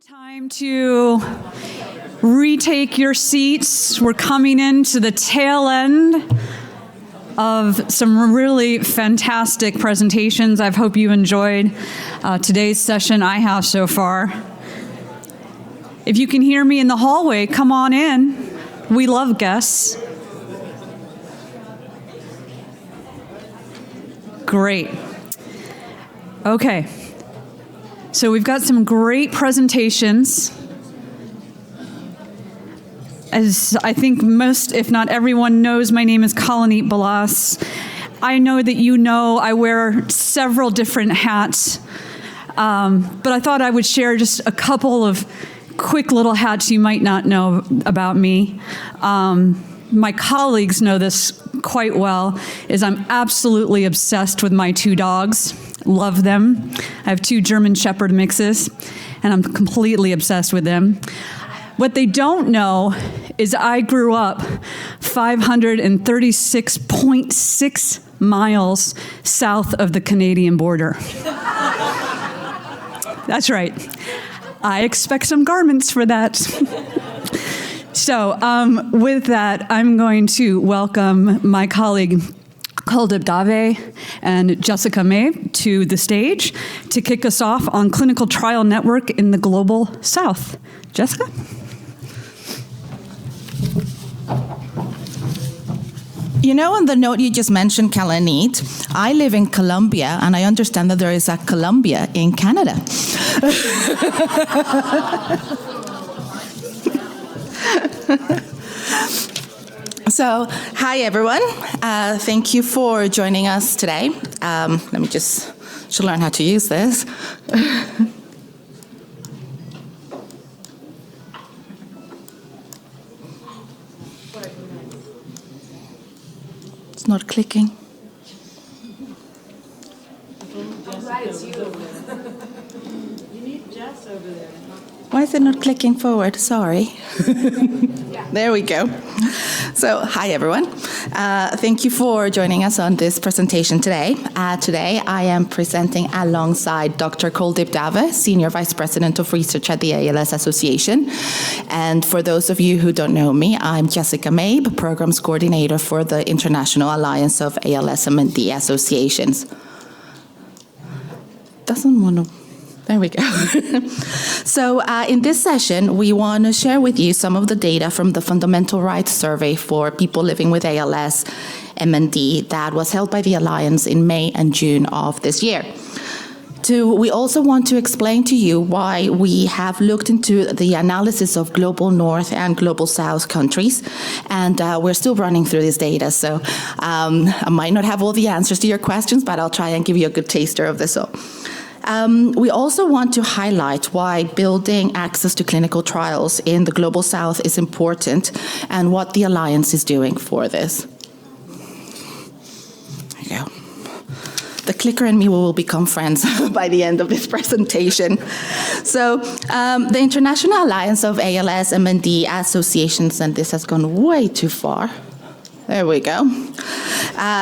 Time to retake your seats. We're coming into the tail end of some really fantastic presentations. I hope you enjoyed today's session. I have so far. If you can hear me in the hallway, come on in. We love guests. Great. Okay. So we've got some great presentations. As I think most, if not everyone, knows, my name is Colleen Balas. I know that you know I wear several different hats, but I thought I would share just a couple of quick little hats you might not know about me. My colleagues know this quite well, is I'm absolutely obsessed with my two dogs. Love them. I have two German Shepherd mixes, and I'm completely obsessed with them. What they don't know is I grew up 536.6 miles south of the Canadian border. That's right. I expect some garments for that. So with that, I'm going to welcome my colleague Kuldip Dave and Jessica Mabe to the stage to kick us off on Clinical Trial Network in the Global South. Jessica? You know, on the note you just mentioned, Kalanit, I live in Colombia, and I understand that there is a Colombia in Canada. So, hi everyone. Thank you for joining us today. Let me should learn how to use this. It's not clicking. You need Jess over there. Why is it not clicking forward? Sorry. There we go. So, hi everyone. Thank you for joining us on this presentation today. Today, I am presenting alongside Dr. Kuldip Dave, Senior Vice President of Research at the ALS Association. And for those of you who don't know me, I'm Jessica Mabe, Programs Coordinator for the International Alliance of ALS-MND Associations. Doesn't want to... There we go. So in this session, we want to share with you some of the data from the Fundamental Rights Survey for people living with ALS, MND, that was held by the Alliance in May and June of this year. We also want to explain to you why we have looked into the analysis of Global North and Global South countries, and we're still running through this data, so I might not have all the answers to your questions, but I'll try and give you a good taster of this all. We also want to highlight why building access to clinical trials in the Global South is important and what the Alliance is doing for this. There you go. The clicker and me will become friends by the end of this presentation. So the International Alliance of ALS MND Associations, and this has gone way too far. There we go.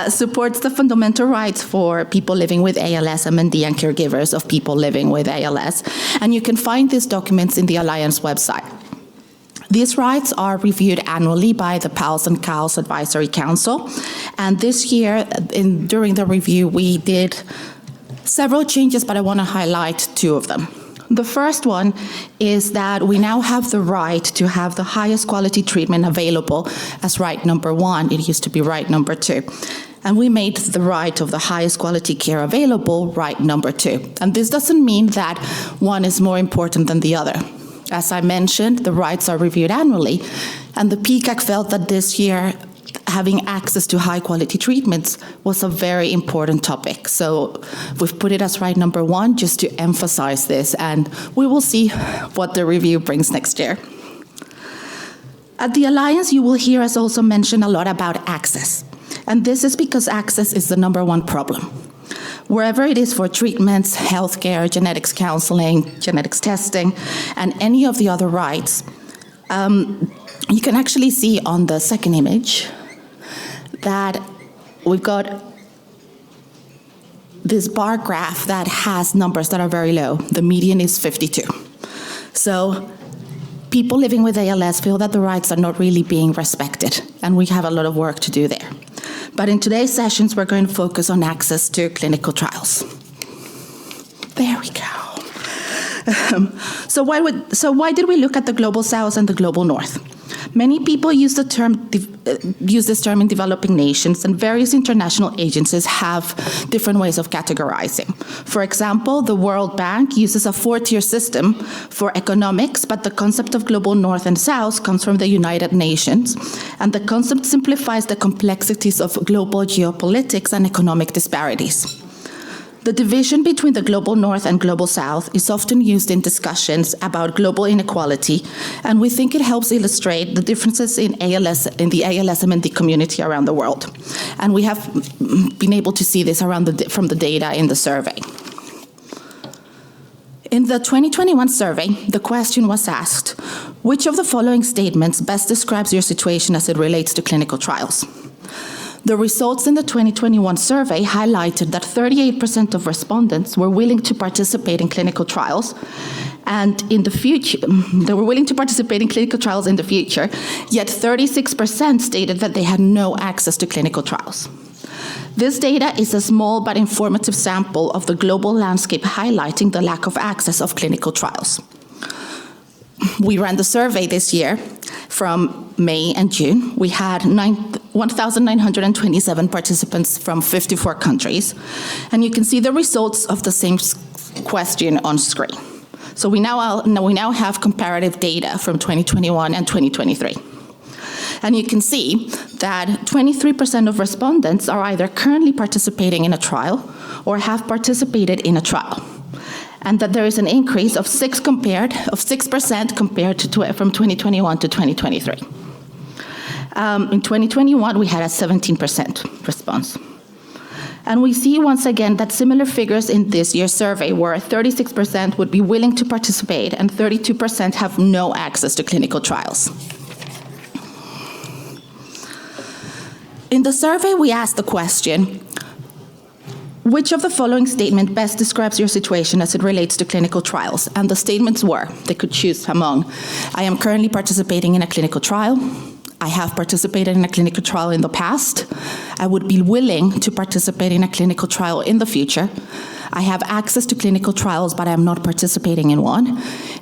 Supports the fundamental rights for people living with ALS, MND, and caregivers of people living with ALS. And you can find these documents in the Alliance website. These rights are reviewed annually by the PALS and CALS Advisory Council. And this year, during the review, we did several changes, but I want to highlight two of them. The first one is that we now have the right to have the highest quality treatment available as right number 1. It used to be right number 2. And we made the right of the highest quality care available right number 2. And this doesn't mean that one is more important than the other. As I mentioned, the rights are reviewed annually, and the PCAC felt that this year having access to high-quality treatments was a very important topic. So we've put it as right number 1 just to emphasize this, and we will see what the review brings next year. At the Alliance, you will hear us also mention a lot about access. And this is because access is the number 1 problem. Wherever it is for treatments, healthcare, genetics counseling, genetics testing, and any of the other rights, you can actually see on the second image that we've got this bar graph that has numbers that are very low. The median is 52. So people living with ALS feel that the rights are not really being respected, and we have a lot of work to do there. But in today's sessions, we're going to focus on access to clinical trials. There we go. So why did we look at the Global South and the Global North? Many people use this term in developing nations, and various international agencies have different ways of categorizing. For example, the World Bank uses a 4-tier system for economics, but the concept of Global North and South comes from the United Nations, and the concept simplifies the complexities of global geopolitics and economic disparities. The division between the Global North and Global South is often used in discussions about global inequality, and we think it helps illustrate the differences in the ALS-MND community around the world. And we have been able to see this from the data in the survey. In the 2021 survey, the question was asked, which of the following statements best describes your situation as it relates to clinical trials? The results in the 2021 survey highlighted that 38% of respondents were willing to participate in clinical trials, and in the future, they were willing to participate in clinical trials in the future, yet 36% stated that they had no access to clinical trials. This data is a small but informative sample of the global landscape highlighting the lack of access of clinical trials. We ran the survey this year from May and June. We had 1,927 participants from 54 countries, and you can see the results of the same question on screen. So we now have comparative data from 2021 and 2023. And you can see that 23% of respondents are either currently participating in a trial or have participated in a trial, and that there is an increase of 6% compared to from 2021 to 2023. In 2021, we had a 17% response. And we see once again that similar figures in this year's survey, where 36% would be willing to participate and 32% have no access to clinical trials. In the survey, we asked the question, which of the following statement best describes your situation as it relates to clinical trials? And the statements were, they could choose among, I am currently participating in a clinical trial, I have participated in a clinical trial in the past, I would be willing to participate in a clinical trial in the future, I have access to clinical trials but I am not participating in one,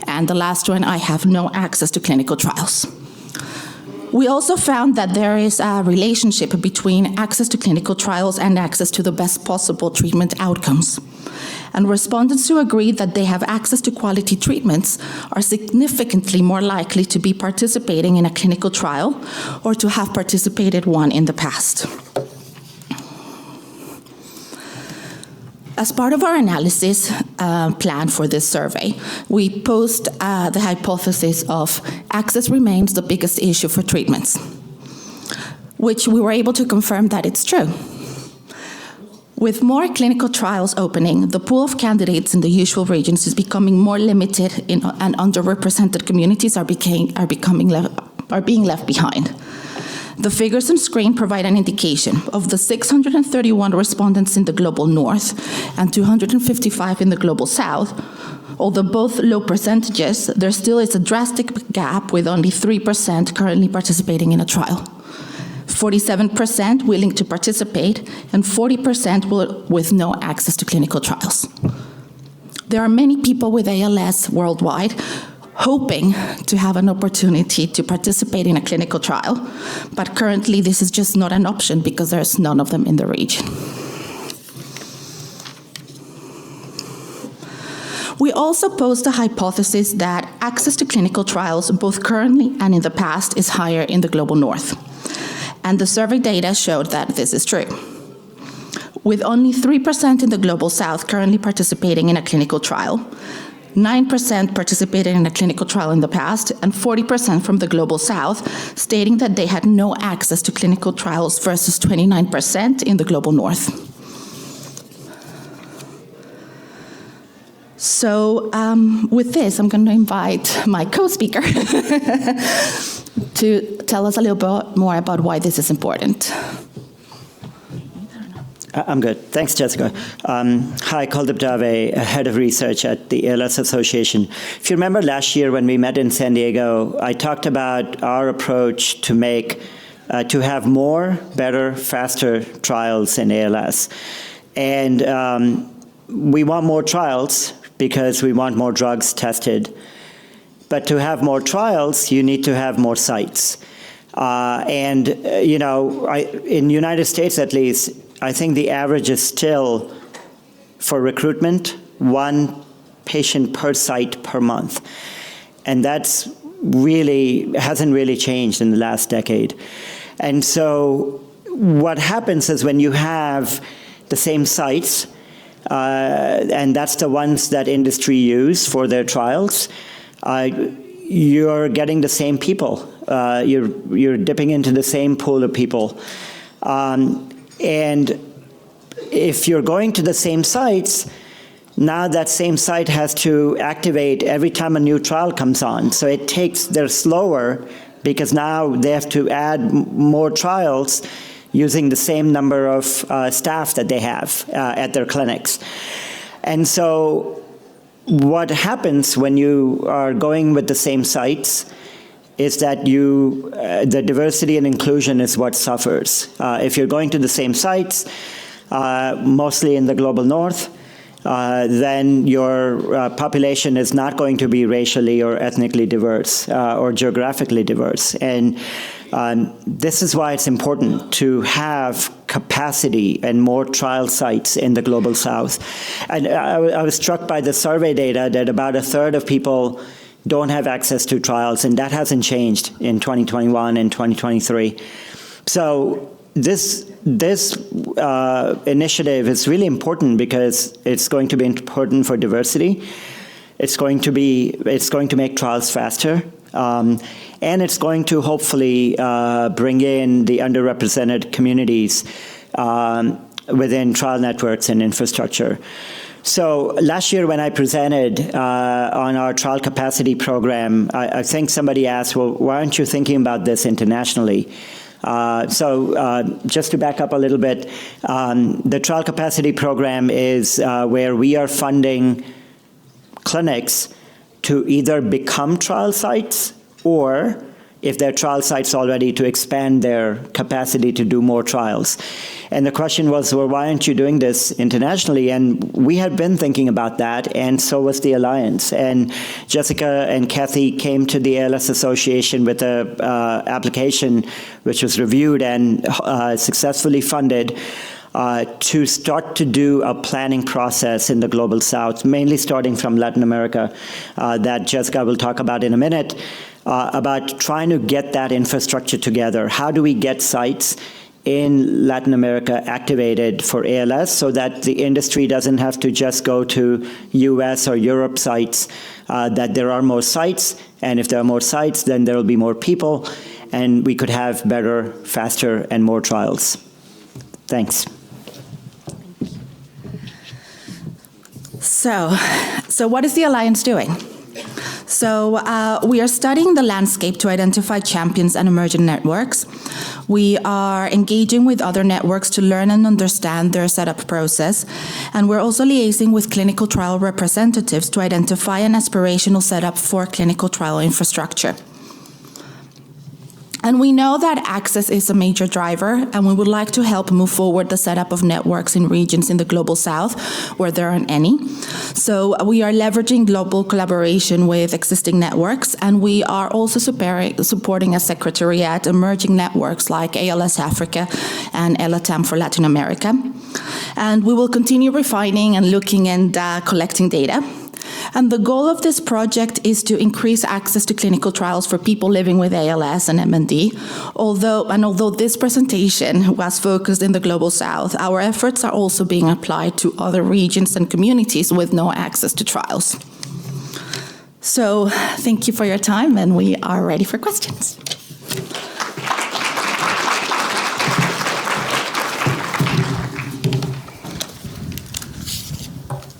and the last one, I have no access to clinical trials. We also found that there is a relationship between access to clinical trials and access to the best possible treatment outcomes. And respondents who agreed that they have access to quality treatments are significantly more likely to be participating in a clinical trial or to have participated one in the past. As part of our analysis plan for this survey, we posed the hypothesis of access remains the biggest issue for treatments, which we were able to confirm that it's true. With more clinical trials opening, the pool of candidates in the usual regions is becoming more limited, and underrepresented communities are being left behind. The figures on screen provide an indication of the 631 respondents in the Global North and 255 in the Global South. Although both low percentages, there still is a drastic gap with only 3% currently participating in a trial. 47% willing to participate, and 40% with no access to clinical trials. There are many people with ALS worldwide hoping to have an opportunity to participate in a clinical trial, but currently this is just not an option because there's none of them in the region. We also posed a hypothesis that access to clinical trials, both currently and in the past, is higher in the Global North. And the survey data showed that this is true. With only 3% in the Global South currently participating in a clinical trial, 9% participated in a clinical trial in the past, and 40% from the Global South stating that they had no access to clinical trials versus 29% in the Global North. So with this, I'm going to invite my co-speaker to tell us a little bit more about why this is important. I'm good. Thanks, Jessica. Hi, Kuldip Dave, head of research at the ALS Association. If you remember last year when we met in San Diego, I talked about our approach to have more, better, faster trials in ALS. And we want more trials because we want more drugs tested. But to have more trials, you need to have more sites. In the United States at least, I think the average is still, for recruitment, 1 patient per site per month. And that's hasn't really changed in the last decade. And so what happens is when you have the same sites, and that's the ones that industry use for their trials, you're getting the same people. You're dipping into the same pool of people. And if you're going to the same sites, now that same site has to activate every time a new trial comes on. So they're slower because now they have to add more trials using the same number of staff that they have at their clinics. And so what happens when you are going with the same sites is that the diversity and inclusion is what suffers. If you're going to the same sites, mostly in the global north, then your population is not going to be racially or ethnically diverse or geographically diverse. And this is why it's important to have capacity and more trial sites in the global south. And I was struck by the survey data that about a third of people don't have access to trials, and that hasn't changed in 2021 and 2023. So this initiative is really important because it's going to be important for diversity. It's going to make trials faster, and it's going to hopefully bring in the underrepresented communities within trial networks and infrastructure. So last year when I presented on our trial capacity program, I think somebody asked, well, why aren't you thinking about this internationally? Just to back up a little bit, the trial capacity program is where we are funding clinics to either become trial sites or, if they're trial sites already, to expand their capacity to do more trials. And the question was, well, why aren't you doing this internationally? And we had been thinking about that, and so was the Alliance. And Jessica and Kathy came to the ALS Association with an application which was reviewed and successfully funded to start to do a planning process in the Global South, mainly starting from Latin America, that Jessica will talk about in a minute, about trying to get that infrastructure together. How do we get sites in Latin America activated for ALS so that the industry doesn't have to just go to US or Europe sites, that there are more sites, and if there are more sites, then there will be more people, and we could have better, faster, and more trials. Thanks. So what is the Alliance doing? So we are studying the landscape to identify champions and emerging networks. We are engaging with other networks to learn and understand their setup process. And we're also liaising with clinical trial representatives to identify an aspirational setup for clinical trial infrastructure. And we know that access is a major driver, and we would like to help move forward the setup of networks in regions in the Global South where there aren't any. So we are leveraging global collaboration with existing networks, and we are also supporting a secretariat emerging networks like ALS Africa and ELATAM for Latin America. And we will continue refining and looking and collecting data. And the goal of this project is to increase access to clinical trials for people living with ALS and MND. Although this presentation was focused in the Global South, our efforts are also being applied to other regions and communities with no access to trials. So thank you for your time, and we are ready for questions.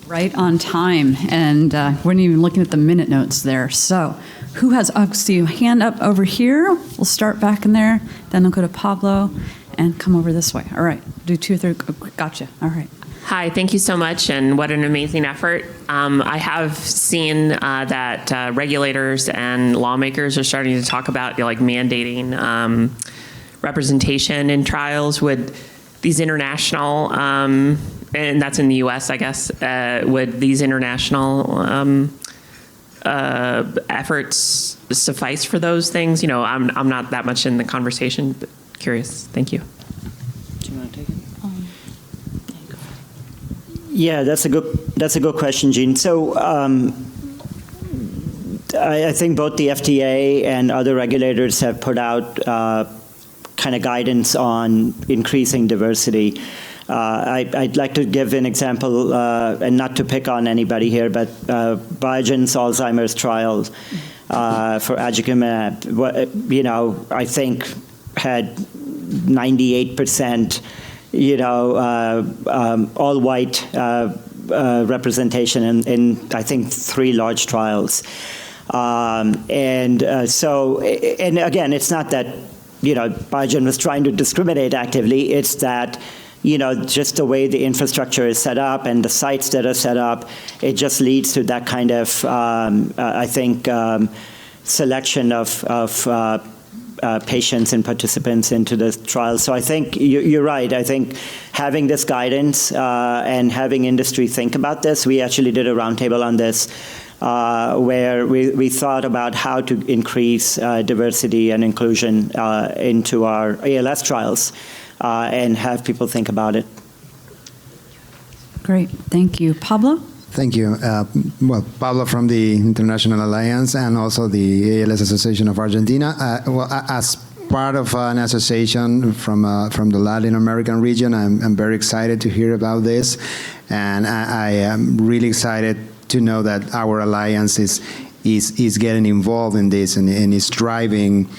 Right on time, and we're not even looking at the minute notes there. So who has, see a hand up over here. We'll start back in there, then I'll go to Pablo, and come over this way. All right, do 2 or 3. Gotcha. All right. Hi, thank you so much, and what an amazing effort. I have seen that regulators and lawmakers are starting to talk about mandating representation in trials. Would these international, and that's in the U.S., I guess, would these international efforts suffice for those things? I'm not that much in the conversation, but curious. Thank you. Do you want to take it? Yeah, that's a good question, Jean. So I think both the FDA and other regulators have put out kind of guidance on increasing diversity. I'd like to give an example, and not to pick on anybody here, but Biogen's Alzheimer's trial for aducanumab, I think had 98%, all white representation in I think 3 large trials. And again, it's not that, Biogen was trying to discriminate actively. It's that, just the way the infrastructure is set up and the sites that are set up, it just leads to that kind of, I think, selection of patients and participants into the trial. So I think you're right. I think having this guidance and having industry think about this, we actually did a roundtable on this where we thought about how to increase diversity and inclusion into our ALS trials and have people think about it. Great. Thank you. Pablo? Thank you. Pablo from the International Alliance and also the ALS Association of Argentina. As part of an association from the Latin American region, I'm very excited to hear about this, and I am really excited to know that our alliance is getting involved in this and is driving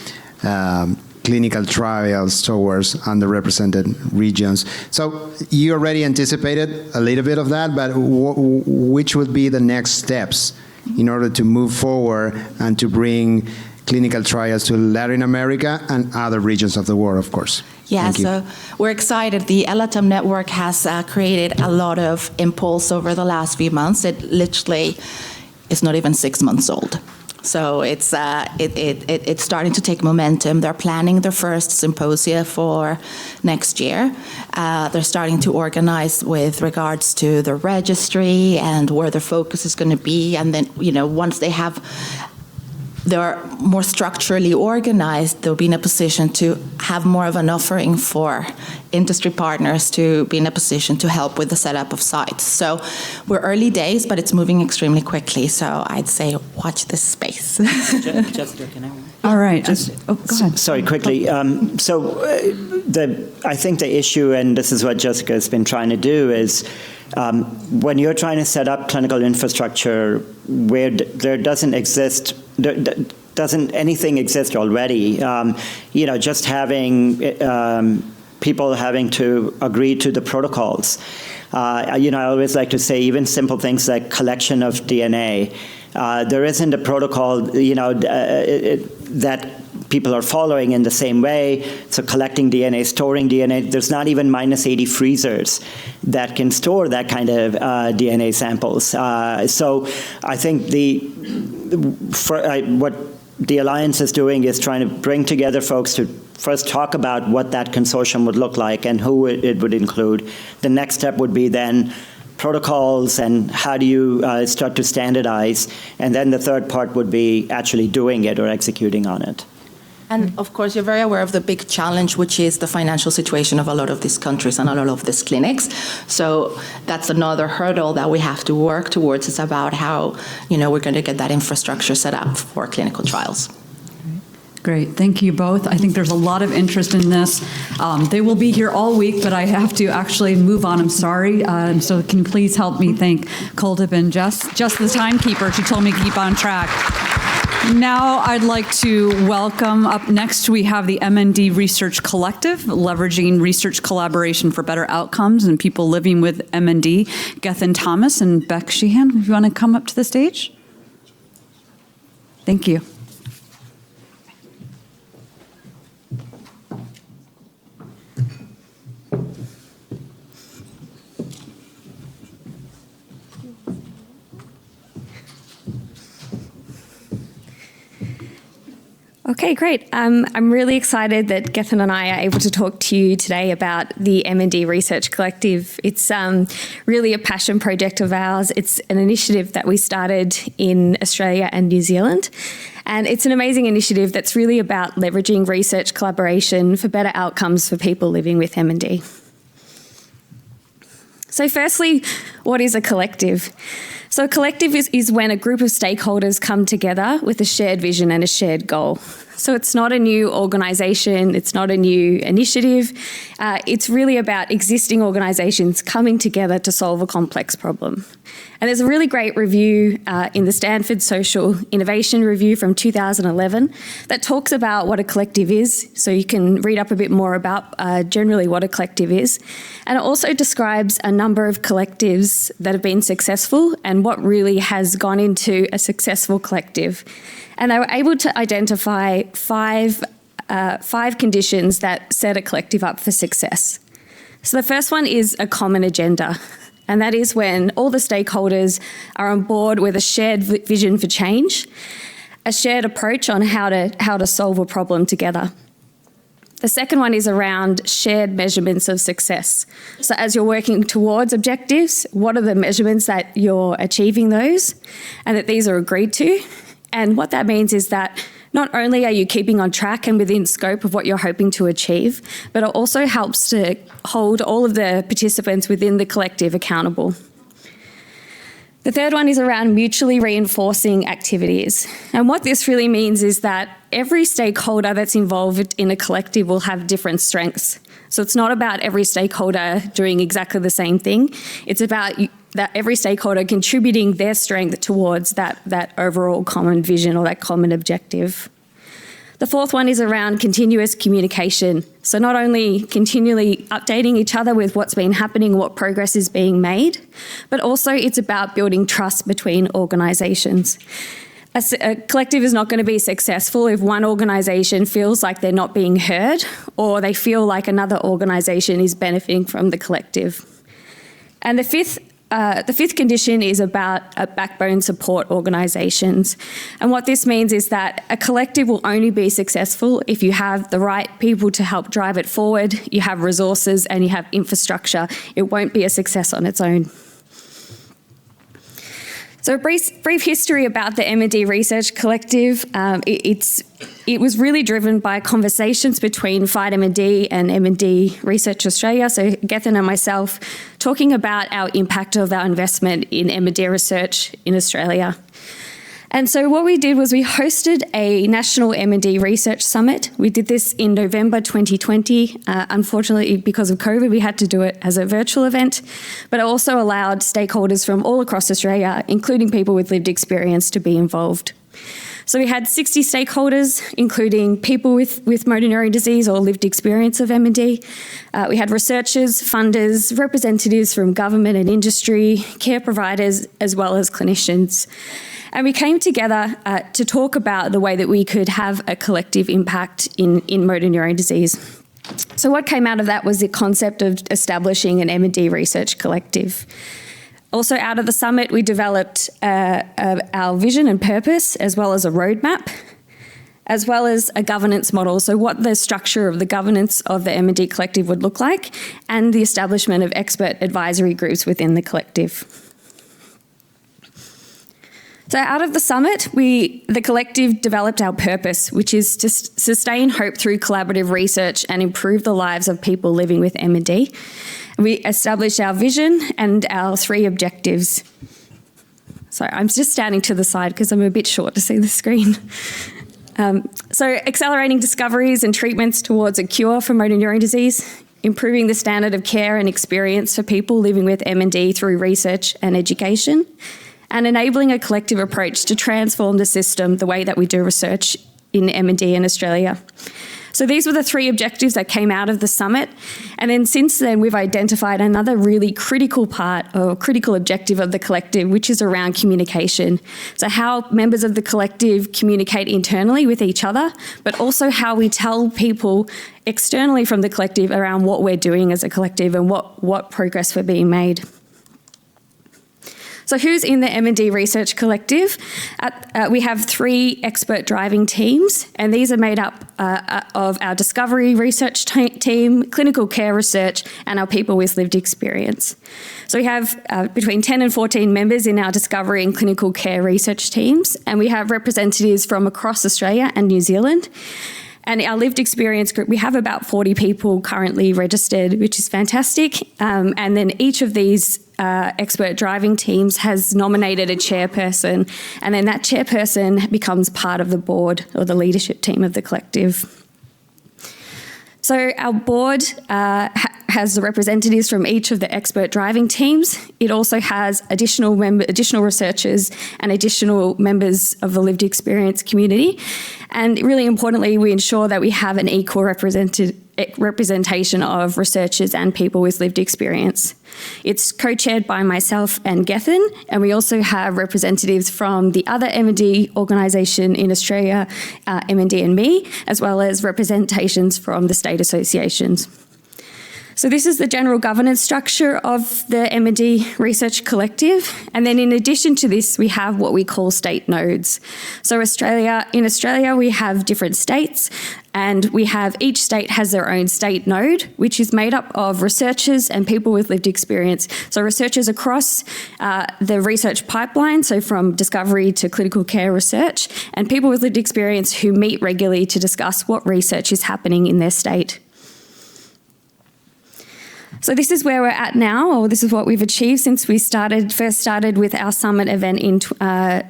clinical trials towards underrepresented regions. So you already anticipated a little bit of that, but which would be the next steps in order to move forward and to bring clinical trials to Latin America and other regions of the world, of course? Yeah, so we're excited. The ELATAM network has created a lot of impulse over the last few months. It literally is not even 6 months old. So it's starting to take momentum. They're planning their first symposia for next year. They're starting to organize with regards to the registry and where their focus is going to be. And then, once they're more structurally organized, they'll be in a position to have more of an offering for industry partners to be in a position to help with the setup of sites. So we're early days, but it's moving extremely quickly. So I'd say watch this space. Jessica, can I? All right. Go ahead. Sorry, quickly. I think the issue, and this is what Jessica has been trying to do, is when you're trying to set up clinical infrastructure where there doesn't anything exist already, just having people having to agree to the protocols. I always like to say even simple things like collection of DNA. There isn't a protocol, that people are following in the same way. So collecting DNA, storing DNA, there's not even -80 freezers that can store that kind of DNA samples. So I think what the Alliance is doing is trying to bring together folks to first talk about what that consortium would look like and who it would include. The next step would be then protocols and how do you start to standardize. And then the third part would be actually doing it or executing on it. And of course, you're very aware of the big challenge, which is the financial situation of a lot of these countries and a lot of these clinics. So that's another hurdle that we have to work towards. It's about how, we're going to get that infrastructure set up for clinical trials. Great. Thank you both. I think there's a lot of interest in this. They will be here all week, but I have to actually move on. I'm sorry. So can you please help me thank Koldeb and Jess, the timekeeper. She told me to keep on track. Now I'd like to welcome, up next we have the MND Research Collective, leveraging research collaboration for better outcomes and people living with MND. Gethin Thomas and Beck Sheehan, if you want to come up to the stage. Thank you. Okay, great. I'm really excited that Gethin and I are able to talk to you today about the M&D Research Collective. It's really a passion project of ours. It's an initiative that we started in Australia and New Zealand. And it's an amazing initiative that's really about leveraging research collaboration for better outcomes for people living with M&D. So firstly, what is a collective? So a collective is when a group of stakeholders come together with a shared vision and a shared goal. So it's not a new organisation, it's not a new initiative. It's really about existing organisations coming together to solve a complex problem. And there's a really great review in the Stanford Social Innovation Review from 2011 that talks about what a collective is. So you can read up a bit more about generally what a collective is. And it also describes a number of collectives that have been successful and what really has gone into a successful collective. And they were able to identify five conditions that set a collective up for success. So the first one is a common agenda. And that is when all the stakeholders are on board with a shared vision for change, a shared approach on how to solve a problem together. The second one is around shared measurements of success. So as you're working towards objectives, what are the measurements that you're achieving those and that these are agreed to? And what that means is that not only are you keeping on track and within scope of what you're hoping to achieve, but it also helps to hold all of the participants within the collective accountable. The third one is around mutually reinforcing activities. And what this really means is that every stakeholder that's involved in a collective will have different strengths. So it's not about every stakeholder doing exactly the same thing. It's about that every stakeholder contributing their strength towards that overall common vision or that common objective. The fourth one is around continuous communication. So not only continually updating each other with what's been happening, what progress is being made, but also it's about building trust between organisations. A collective is not going to be successful if one organisation feels like they're not being heard or they feel like another organisation is benefiting from the collective. And the fifth condition is about backbone support organisations. And what this means is that a collective will only be successful if you have the right people to help drive it forward, you have resources and you have infrastructure. It won't be a success on its own. So a brief history about the M&D Research Collective. It was really driven by conversations between Fight M&D and M&D Research Australia, so Gethin and myself, talking about our impact of our investment in M&D research in Australia. And so what we did was we hosted a national M&D research summit. We did this in November 2020. Unfortunately, because of COVID, we had to do it as a virtual event, but it also allowed stakeholders from all across Australia, including people with lived experience, to be involved. So we had 60 stakeholders, including people with motor neurone disease or lived experience of M&D. We had researchers, funders, representatives from government and industry, care providers, as well as clinicians. And we came together to talk about the way that we could have a collective impact in motor neurone disease. So what came out of that was the concept of establishing an M&D research collective. Also out of the summit, we developed our vision and purpose, as well as a roadmap, as well as a governance model, so what the structure of the governance of the M&D collective would look like, and the establishment of expert advisory groups within the collective. So out of the summit, the collective developed our purpose, which is to sustain hope through collaborative research and improve the lives of people living with M&D. We established our vision and our 3 objectives. Sorry, I'm just standing to the side because I'm a bit short to see the screen. So accelerating discoveries and treatments towards a cure for motor neurone disease, improving the standard of care and experience for people living with M&D through research and education, and enabling a collective approach to transform the system the way that we do research in M&D in Australia. So these were the 3 objectives that came out of the summit. And then since then, we've identified another really critical part or critical objective of the collective, which is around communication. So how members of the collective communicate internally with each other, but also how we tell people externally from the collective around what we're doing as a collective and what progress we're being made. So who's in the M&D Research Collective? We have 3 expert driving teams, and these are made up of our discovery research team, clinical care research, and our people with lived experience. So we have between 10 and 14 members in our discovery and clinical care research teams, and we have representatives from across Australia and New Zealand. And our lived experience group, we have about 40 people currently registered, which is fantastic. And then each of these expert driving teams has nominated a chairperson, and then that chairperson becomes part of the board or the leadership team of the collective. So our board has the representatives from each of the expert driving teams. It also has additional researchers and additional members of the lived experience community. And really importantly, we ensure that we have an equal representation of researchers and people with lived experience. It's co-chaired by myself and Gethin, and we also have representatives from the other M&D organisation in Australia, M&D and Me, as well as representations from the state associations. So this is the general governance structure of the M&D Research Collective. And then in addition to this, we have what we call state nodes. So in Australia, we have different states, and each state has their own state node, which is made up of researchers and people with lived experience. So researchers across the research pipeline, so from discovery to clinical care research, and people with lived experience who meet regularly to discuss what research is happening in their state. So this is where we're at now, or this is what we've achieved since we first started with our summit event in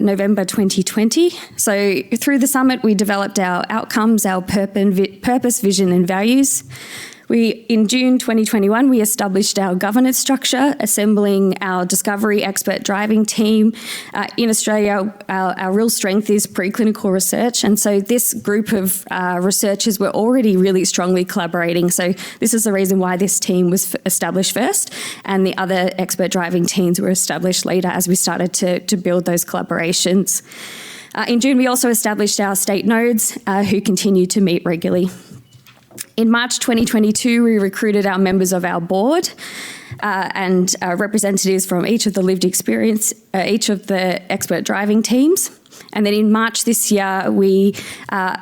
November 2020. So through the summit, we developed our outcomes, our purpose, vision and values. In June 2021, we established our governance structure, assembling our discovery expert driving team. In Australia, our real strength is preclinical research, and so this group of researchers were already really strongly collaborating. So this is the reason why this team was established first, and the other expert driving teams were established later as we started to build those collaborations. In June, we also established our state nodes, who continue to meet regularly. In March 2022, we recruited our members of our board and representatives from each of the lived experience, each of the expert driving teams. And then in March this year, we had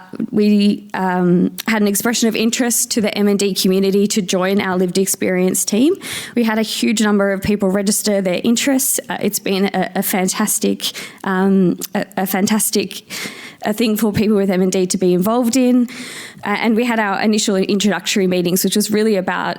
an expression of interest to the M&D community to join our lived experience team. We had a huge number of people register their interests. It's been a fantastic thing for people with M&D to be involved in. And we had our initial introductory meetings, which was really about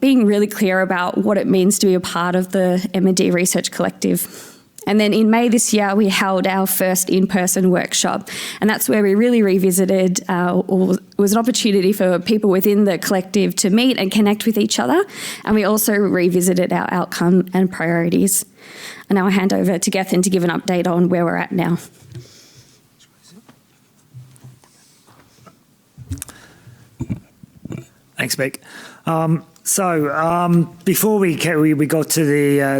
being really clear about what it means to be a part of the M&D Research Collective. And then in May this year, we held our first in-person workshop, and that's where we really revisited, was an opportunity for people within the collective to meet and connect with each other, and we also revisited our outcome and priorities. And now I'll hand over to Gethin to give an update on where we're at now. Thanks, Beck. Before we got to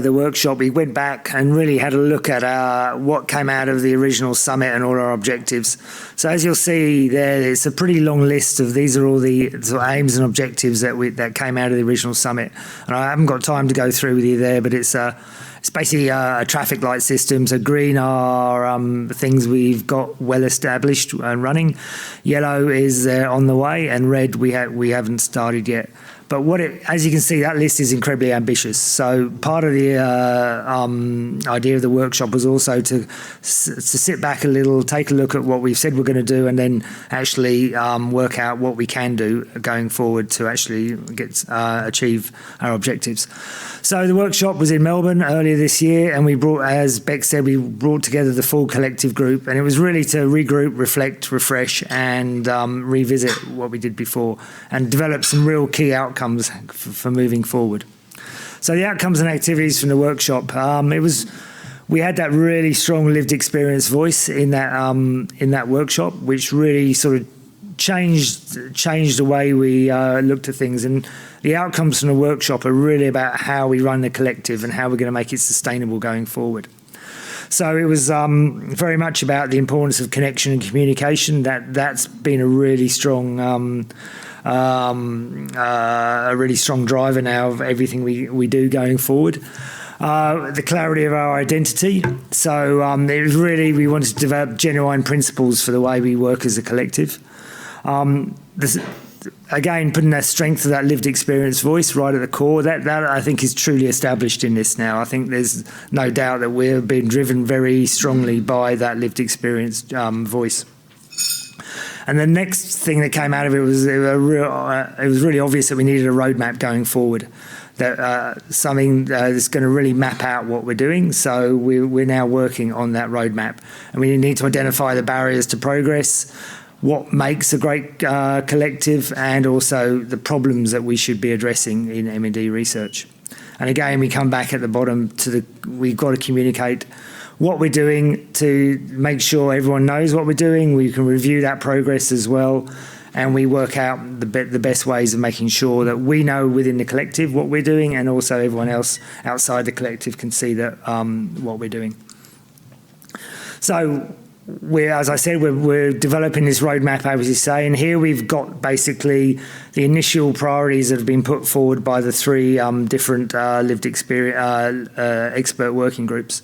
the workshop, we went back and really had a look at what came out of the original summit and all our objectives. So as you'll see there, it's a pretty long list of these are all the sort of aims and objectives that came out of the original summit. And I haven't got time to go through with you there, but it's basically a traffic light system. So green are things we've got well established and running. Yellow is on the way, and red we haven't started yet. But as you can see, that list is incredibly ambitious. So part of the idea of the workshop was also to sit back a little, take a look at what we've said we're going to do, and then actually work out what we can do going forward to actually achieve our objectives. So the workshop was in Melbourne earlier this year, and we brought, as Beck said, we brought together the full collective group, and it was really to regroup, reflect, refresh, and revisit what we did before, and develop some real key outcomes for moving forward. So the outcomes and activities from the workshop, we had that really strong lived experience voice in that workshop, which really sort of changed the way we looked at things. And the outcomes from the workshop are really about how we run the collective and how we're going to make it sustainable going forward. So it was very much about the importance of connection and communication. That's been a really strong driver now of everything we do going forward. The clarity of our identity. So it was really, we wanted to develop genuine principles for the way we work as a collective. Again, putting that strength of that lived experience voice right at the core, that I think is truly established in this now. I think there's no doubt that we're being driven very strongly by that lived experience voice. And the next thing that came out of it was it was really obvious that we needed a roadmap going forward, that something that's going to really map out what we're doing. So we're now working on that roadmap, and we need to identify the barriers to progress, what makes a great collective, and also the problems that we should be addressing in M&D research. And again, we come back at the bottom to we've got to communicate what we're doing to make sure everyone knows what we're doing. We can review that progress as well, and we work out the best ways of making sure that we know within the collective what we're doing, and also everyone else outside the collective can see that what we're doing. So as I said, we're developing this roadmap, as you say, and here we've got basically the initial priorities that have been put forward by the three different lived experience expert working groups.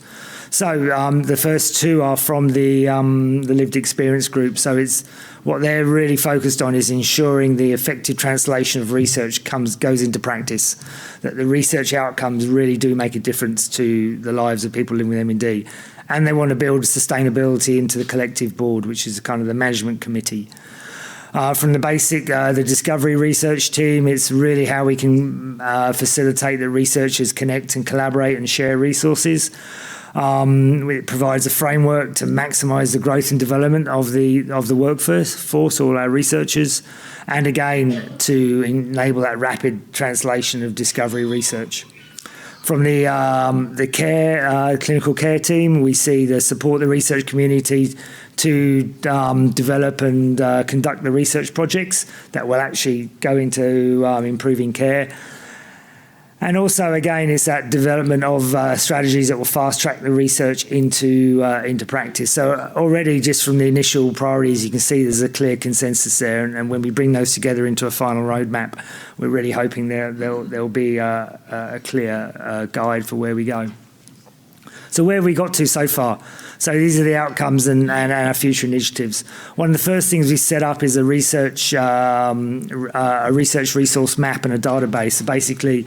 So the first two are from the lived experience group. So it's what they're really focused on is ensuring the effective translation of research goes into practice, that the research outcomes really do make a difference to the lives of people living with M&D. And they want to build sustainability into the collective board, which is kind of the management committee. From the basic, the discovery research team, it's really how we can facilitate that researchers connect and collaborate and share resources. It provides a framework to maximise the growth and development of the workforce, all our researchers, and again to enable that rapid translation of discovery research. From the clinical care team, we see the support the research community to develop and conduct the research projects that will actually go into improving care. And also, again, it's that development of strategies that will fast-track the research into practice. So already, just from the initial priorities, you can see there's a clear consensus there. And when we bring those together into a final roadmap, we're really hoping there'll be a clear guide for where we go. So where have we got to so far? So these are the outcomes and our future initiatives. One of the first things we set up is a research resource map and a database. So basically,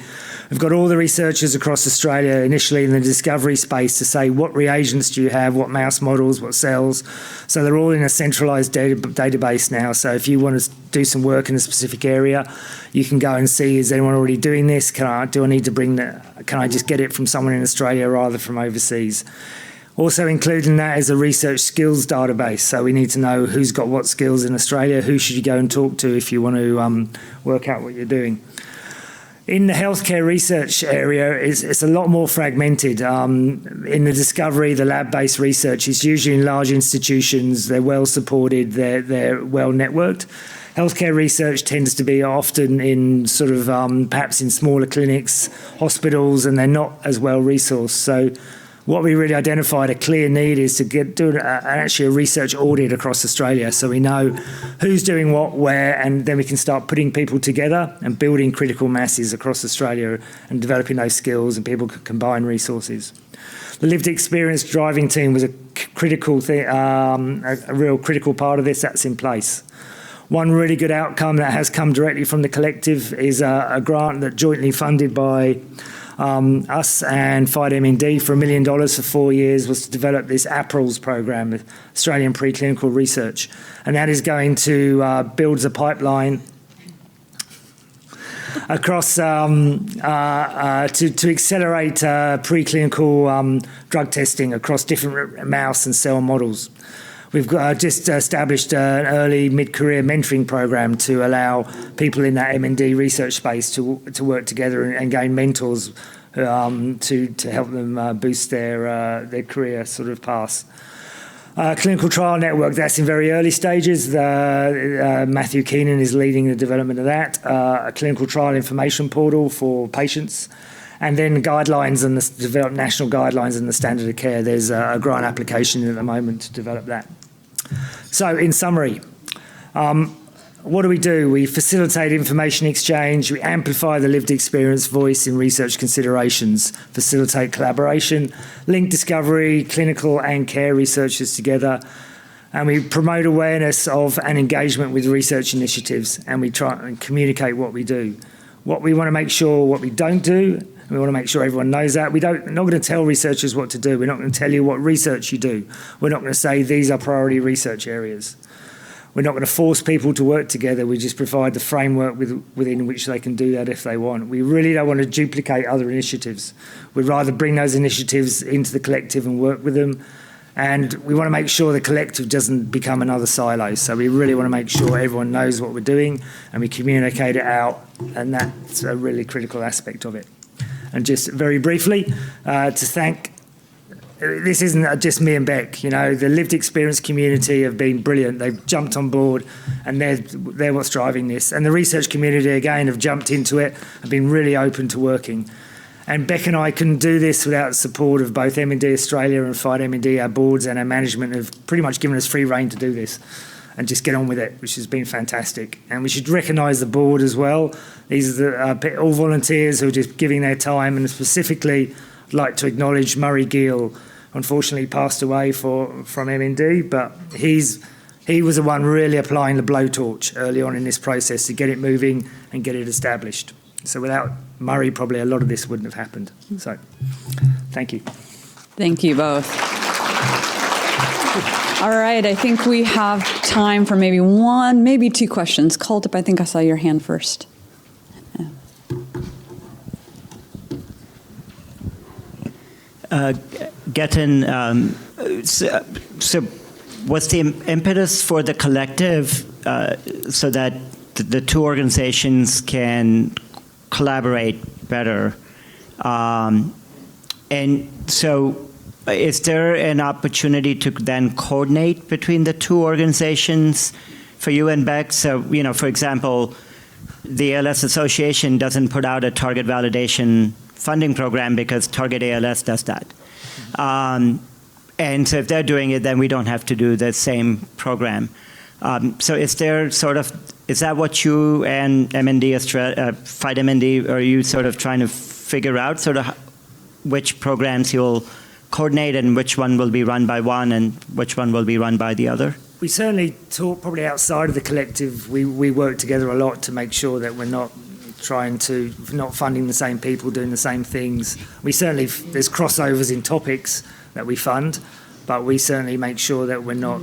we've got all the researchers across Australia initially in the discovery space to say what reagents do you have, what mouse models, what cells. So they're all in a centralised database now. So if you want to do some work in a specific area, you can go and see, is anyone already doing this? Can I just get it from someone in Australia rather from overseas? Also included in that is a research skills database. So we need to know who's got what skills in Australia, who should you go and talk to if you want to work out what you're doing. In the healthcare research area, it's a lot more fragmented. In the discovery, the lab-based research is usually in large institutions. They're well supported, they're well networked. Healthcare research tends to be often in sort of perhaps in smaller clinics, hospitals, and they're not as well resourced. So what we really identified a clear need is to do actually a research audit across Australia, so we know who's doing what, where, and then we can start putting people together and building critical masses across Australia and developing those skills, and people can combine resources. The lived experience driving team was a critical thing, a real critical part of this. That's in place. One really good outcome that has come directly from the collective is a grant that jointly funded by us and FIDE-MND for $1 million for 4 years was to develop this APRILS program, Australian Preclinical Research, and that is going to build a pipeline across to accelerate preclinical drug testing across different mouse and cell models. We've just established an early mid-career mentoring program to allow people in that M&D research space to work together and gain mentors to help them boost their career sort of paths. Clinical trial network, that's in very early stages. Matthew Keenan is leading the development of that. A clinical trial information portal for patients. And then guidelines and develop national guidelines and the standard of care. There's a grant application at the moment to develop that. So in summary, what do? We facilitate information exchange, we amplify the lived experience voice in research considerations, facilitate collaboration, link discovery, clinical and care researchers together, and we promote awareness of and engagement with research initiatives, and we try and communicate what we do. What we want to make sure, what we don't do, we want to make sure everyone knows that. We're not going to tell researchers what to do. We're not going to tell you what research you do. We're not going to say these are priority research areas. We're not going to force people to work together. We just provide the framework within which they can do that if they want. We really don't want to duplicate other initiatives. We'd rather bring those initiatives into the collective and work with them. And we want to make sure the collective doesn't become another silo. So we really want to make sure everyone knows what we're doing and we communicate it out. And that's a really critical aspect of it. And just very briefly, to thank, this isn't just me and Beck, you know, the lived experience community have been brilliant. They've jumped on board and they're what's driving this. And the research community, again, have jumped into it, have been really open to working. And Beck and I couldn't do this without the support of both MND Australia and Fight MND. Our boards and our management have pretty much given us free rein to do this and just get on with it, which has been fantastic. And we should recognise the board as well. These are all volunteers who are just giving their time, and specifically I'd like to acknowledge Murray Gill. Unfortunately passed away from MND, but he was the one really applying the blowtorch early on in this process to get it moving and get it established. So without Murray, probably a lot of this wouldn't have happened. So thank you. Thank you both. All right, I think we have time for maybe one, maybe two questions. Kuldeep, I think I saw your hand first. Getan, so what's the impetus for the collective so that the two organizations can collaborate better? And so is there an opportunity to then coordinate between the two organizations for you and Beck? So, you know, for example, the ALS Association doesn't put out a target validation funding program because Target ALS does that. And so if they're doing it, then we don't have to do the same program. So is that what you and MND, Fight MND, are you sort of trying to figure out sort of which programs you'll coordinate and which one will be run by one and which one will be run by the other? We certainly talk probably outside of the collective. We work together a lot to make sure that we're not funding the same people, doing the same things. There's crossovers in topics that we fund, but we certainly make sure that we're not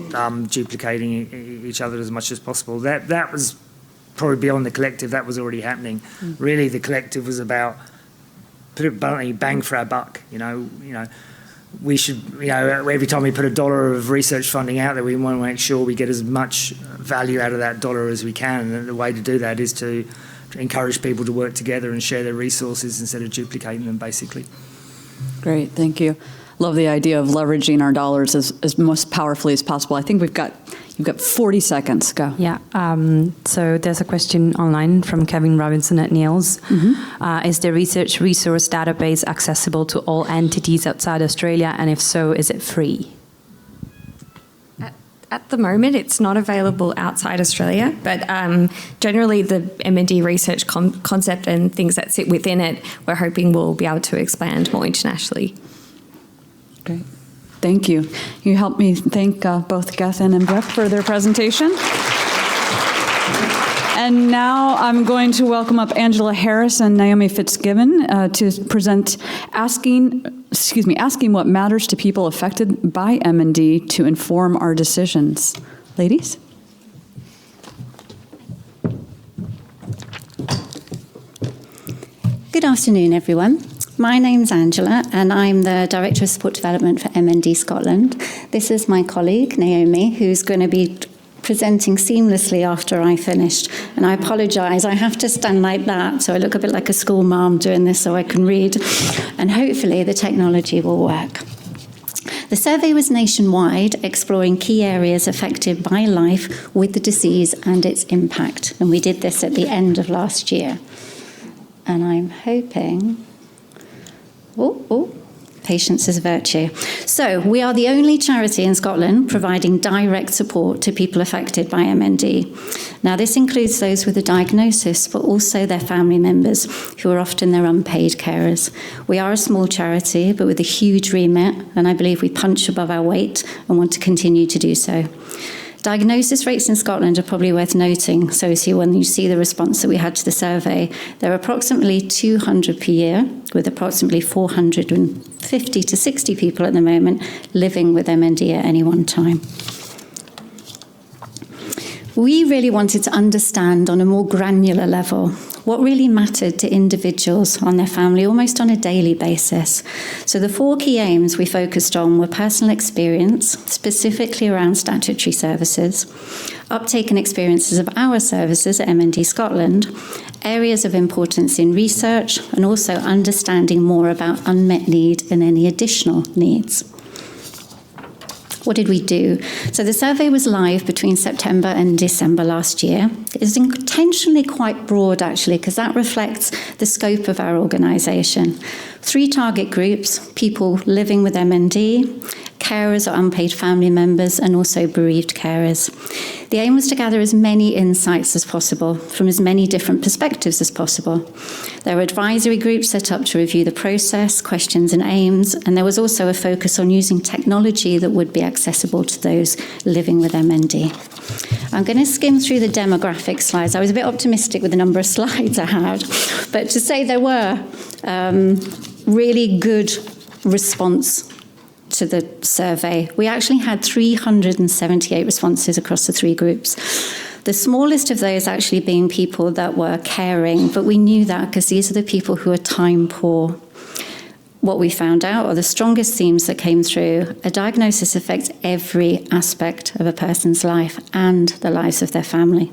duplicating each other as much as possible. That was probably beyond the collective. That was already happening. Really, the collective was about, put it bluntly, bang for our buck. You know, we should, every time we put $1 of research funding out there, we want to make sure we get as much value out of that dollar as we can. And the way to do that is to encourage people to work together and share their resources instead of duplicating them, basically. Great, thank you. Love the idea of leveraging our dollars as most powerfully as possible. I think you've got 40 seconds. Go. Yeah. So there's a question online from Kevin Robinson at Niels. Is the research resource database accessible to all entities outside Australia? And if so, is it free? At the moment, it's not available outside Australia, but generally the MND research concept and things that sit within it, we're hoping we'll be able to expand more internationally. Great. Thank you. You helped me thank both Gethin and Beck for their presentation. And now I'm going to welcome up Angela Harris and Naomi Fitzgibbon to present asking what matters to people affected by MND to inform our decisions. Ladies? Good afternoon, everyone. My name's Angela, and I'm the Director of Support Development for MND Scotland. This is my colleague, Naomi, who's going to be presenting seamlessly after I finished. And I apologise, I have to stand like that, so I look a bit like a school mum doing this so I can read. And hopefully the technology will work. The survey was nationwide, exploring key areas affected by life with the disease and its impact. And we did this at the end of last year. And I'm hoping... Patience is a virtue. So we are the only charity in Scotland providing direct support to people affected by MND. Now, this includes those with a diagnosis, but also their family members, who are often their unpaid carers. We are a small charity, but with a huge remit, and I believe we punch above our weight and want to continue to do so. Diagnosis rates in Scotland are probably worth noting. So when you see the response that we had to the survey, there are approximately 200 per year, with approximately 450 to 60 people at the moment living with MND at any one time. We really wanted to understand on a more granular level what really mattered to individuals on their family almost on a daily basis. So the 4 key aims we focused on were personal experience, specifically around statutory services, uptake and experiences of our services at MND Scotland, areas of importance in research, and also understanding more about unmet need and any additional needs. What did we do? So the survey was live between September and December last year. It's intentionally quite broad, actually, because that reflects the scope of our organisation. 3 target groups: people living with MND, carers or unpaid family members, and also bereaved carers. The aim was to gather as many insights as possible from as many different perspectives as possible. There were advisory groups set up to review the process, questions and aims, and there was also a focus on using technology that would be accessible to those living with MND. I'm going to skim through the demographic slides. I was a bit optimistic with the number of slides I had, but to say there were really good response to the survey. We actually had 378 responses across the 3 groups. The smallest of those actually being people that were caring, but we knew that because these are the people who are time poor. What we found out, or the strongest themes that came through, a diagnosis affects every aspect of a person's life and the lives of their family.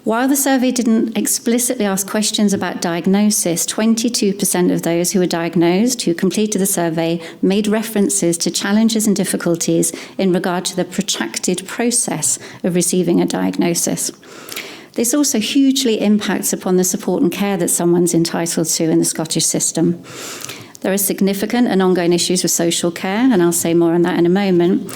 While the survey didn't explicitly ask questions about diagnosis, 22% of those who were diagnosed, who completed the survey, made references to challenges and difficulties in regard to the protracted process of receiving a diagnosis. This also hugely impacts upon the support and care that someone's entitled to in the Scottish system. There are significant and ongoing issues with social care, and I'll say more on that in a moment.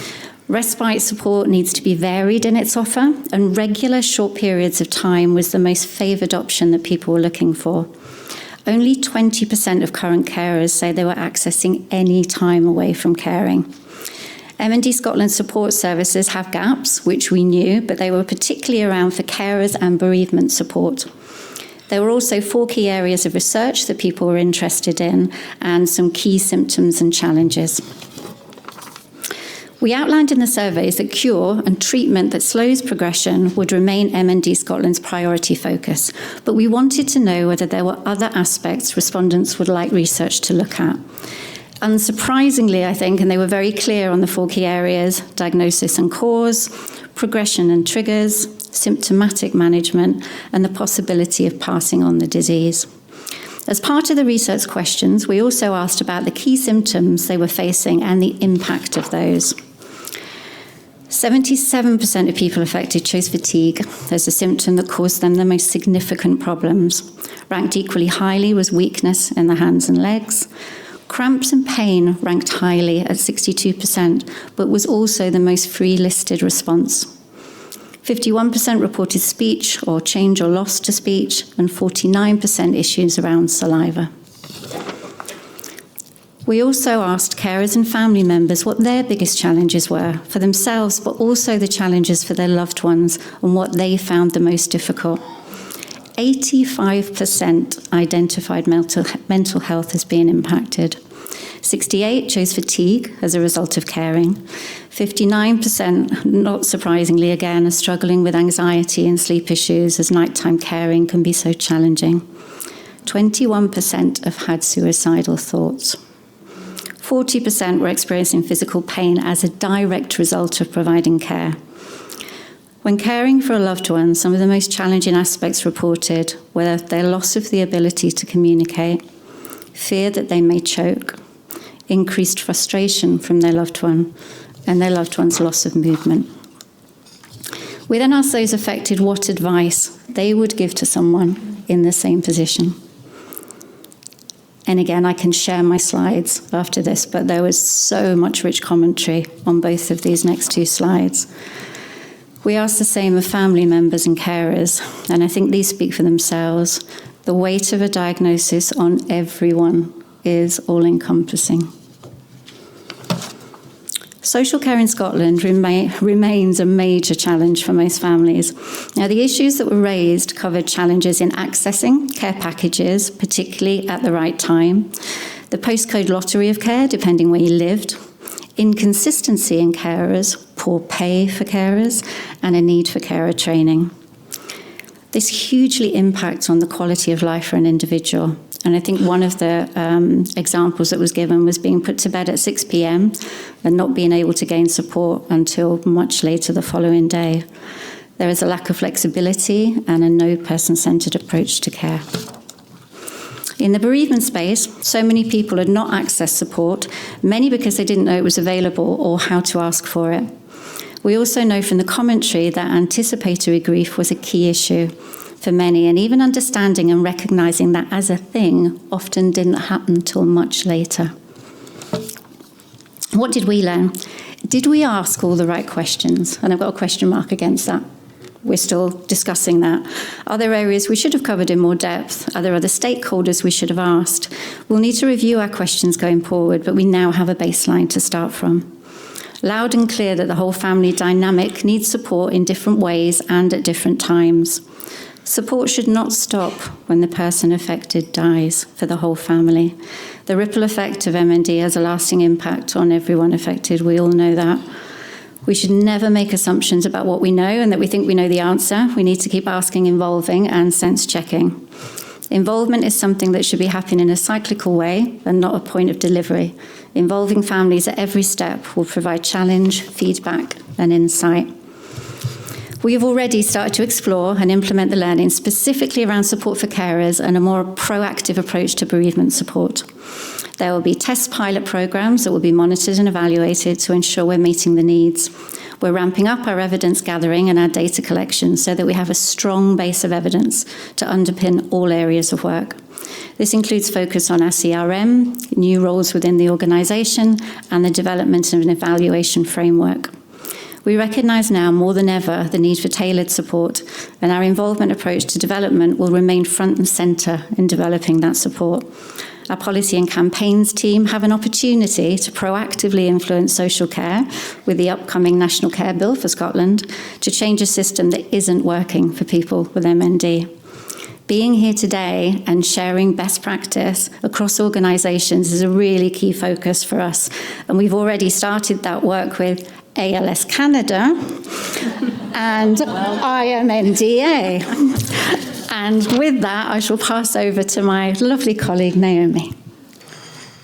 Respite support needs to be varied in its offer, and regular short periods of time was the most favoured option that people were looking for. Only 20% of current carers say they were accessing any time away from caring. MND Scotland support services have gaps, which we knew, but they were particularly around for carers and bereavement support. There were also 4 key areas of research that people were interested in, and some key symptoms and challenges. We outlined in the surveys that cure and treatment that slows progression would remain MND Scotland's priority focus, but we wanted to know whether there were other aspects respondents would like research to look at. Unsurprisingly, I think, and they were very clear on the 4 key areas: diagnosis and cause, progression and triggers, symptomatic management, and the possibility of passing on the disease. As part of the research questions, we also asked about the key symptoms they were facing and the impact of those. 77% of people affected chose fatigue as a symptom that caused them the most significant problems. Ranked equally highly was weakness in the hands and legs. Cramps and pain ranked highly at 62%, but was also the most free-listed response. 51% reported speech or change or loss to speech, and 49% issues around saliva. We also asked carers and family members what their biggest challenges were for themselves, but also the challenges for their loved ones and what they found the most difficult. 85% identified mental health as being impacted. 68% chose fatigue as a result of caring. 59%, not surprisingly again, are struggling with anxiety and sleep issues as nighttime caring can be so challenging. 21% have had suicidal thoughts. 40% were experiencing physical pain as a direct result of providing care. When caring for a loved one, some of the most challenging aspects reported were their loss of the ability to communicate, fear that they may choke, increased frustration from their loved one, and their loved one's loss of movement. We then asked those affected what advice they would give to someone in the same position. And again, I can share my slides after this, but there was so much rich commentary on both of these next two slides. We asked the same of family members and carers, and I think these speak for themselves. The weight of a diagnosis on everyone is all-encompassing. Social care in Scotland remains a major challenge for most families. Now, the issues that were raised covered challenges in accessing care packages, particularly at the right time, the postcode lottery of care, depending where you lived, inconsistency in carers, poor pay for carers, and a need for carer training. This hugely impacts on the quality of life for an individual. And I think one of the examples that was given was being put to bed at 6 p.m. and not being able to gain support until much later the following day. There is a lack of flexibility and a no person-centred approach to care. In the bereavement space, so many people had not accessed support, many because they didn't know it was available or how to ask for it. We also know from the commentary that anticipatory grief was a key issue for many, and even understanding and recognising that as a thing often didn't happen till much later. What did we learn? Did we ask all the right questions? And I've got a question mark against that. We're still discussing that. Are there areas we should have covered in more depth? Are there other stakeholders we should have asked? We'll need to review our questions going forward, but we now have a baseline to start from. Loud and clear that the whole family dynamic needs support in different ways and at different times. Support should not stop when the person affected dies for the whole family. The ripple effect of MND has a lasting impact on everyone affected. We all know that. We should never make assumptions about what we know and that we think we know the answer. We need to keep asking, involving, and sense checking. Involvement is something that should be happening in a cyclical way and not a point of delivery. Involving families at every step will provide challenge, feedback, and insight. We have already started to explore and implement the learning specifically around support for carers and a more proactive approach to bereavement support. There will be test pilot programs that will be monitored and evaluated to ensure we're meeting the needs. We're ramping up our evidence gathering and our data collection so that we have a strong base of evidence to underpin all areas of work. This includes focus on our CRM, new roles within the organisation, and the development of an evaluation framework. We recognise now more than ever the need for tailored support, and our involvement approach to development will remain front and centre in developing that support. Our policy and campaigns team have an opportunity to proactively influence social care with the upcoming National Care Bill for Scotland to change a system that isn't working for people with MND. Being here today and sharing best practice across organisations is a really key focus for us, and we've already started that work with ALS Canada and IMNDA. And with that, I shall pass over to my lovely colleague, Naomi.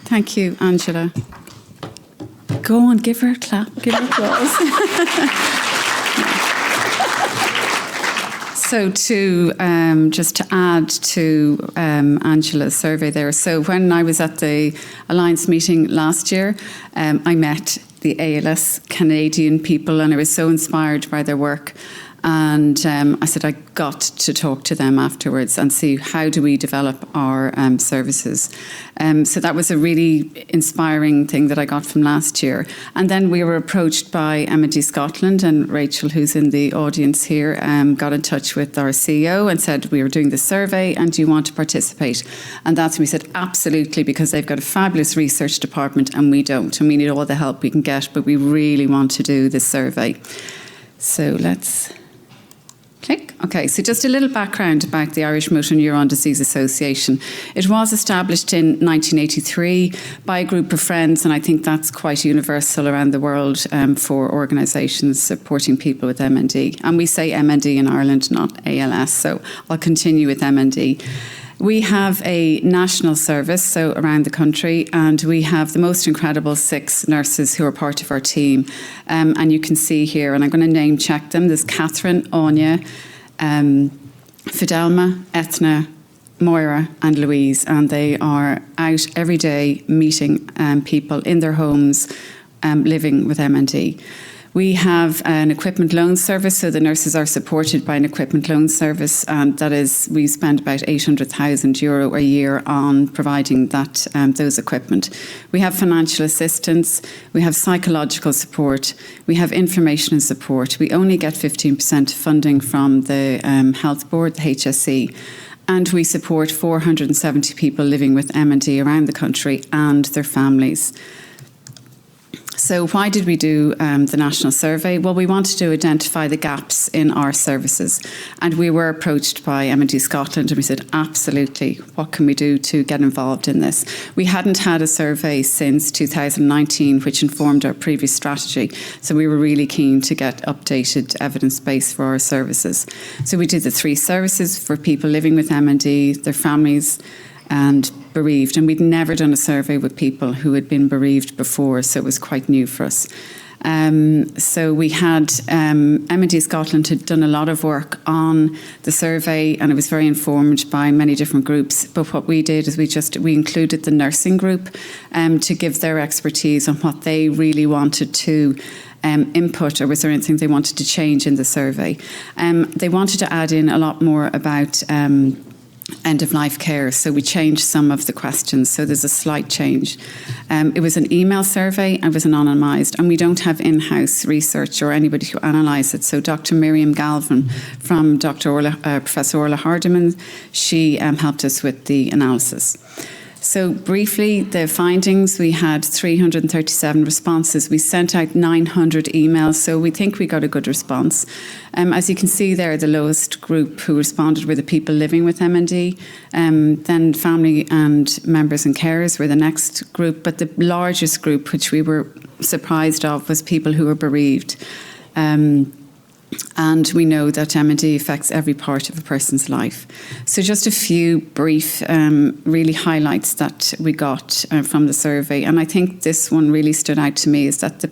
Thank you, Angela. Go on, give her a clap, give her applause. So just to add to Angela's survey there, so when I was at the Alliance meeting last year, I met the ALS Canadian people and I was so inspired by their work. And I said, I got to talk to them afterwards and see how do we develop our services. So that was a really inspiring thing that I got from last year. And then we were approached by MND Scotland, and Rachel, who's in the audience here, got in touch with our CEO and said, we were doing this survey and do you want to participate? And that's when we said, absolutely, because they've got a fabulous research department and we don't. And we need all the help we can get, but we really want to do this survey. So let's click. Okay, so just a little background about the Irish Motor Neuron Disease Association. It was established in 1983 by a group of friends, and I think that's quite universal around the world for organisations supporting people with MND. And we say MND in Ireland, not ALS, so I'll continue with MND. We have a national service, so around the country, and we have the most incredible 6 nurses who are part of our team. And you can see here, and I'm going to name check them. There's Catherine, Anya, Fidelma, Ethna, Moira and Louise, and they are out every day meeting people in their homes living with MND. We have an equipment loan service, so the nurses are supported by an equipment loan service, and that is, we spend about €800,000 a year on providing that those equipment. We have financial assistance, we have psychological support, we have information and support. We only get 15% funding from the Health Board, the HSE, and we support 470 people living with MND around the country and their families. So why did we do the national survey? Well, we wanted to identify the gaps in our services, and we were approached by MND Scotland, and we said, absolutely, what can we do to get involved in this? We hadn't had a survey since 2019, which informed our previous strategy, so we were really keen to get updated evidence base for our services. So we did the 3 services for people living with MND, their families, and bereaved, and we'd never done a survey with people who had been bereaved before, so it was quite new for us. So we had MND Scotland had done a lot of work on the survey, and it was very informed by many different groups. But what we did is we included the nursing group to give their expertise on what they really wanted to input, or was there anything they wanted to change in the survey. They wanted to add in a lot more about end-of-life care, so we changed some of the questions, so there's a slight change. It was an email survey and was anonymised, and we don't have in-house research or anybody who analyse it, so Dr. Miriam Galvin from Professor Orla Hardiman, she helped us with the analysis. So briefly, the findings, we had 337 responses. We sent out 900 emails, so we think we got a good response. As you can see there, the lowest group who responded were the people living with MND. Then family and members and carers were the next group, but the largest group, which we were surprised of, was people who were bereaved. And we know that MND affects every part of a person's life. So just a few brief really highlights that we got from the survey. And I think this one really stood out to me, is that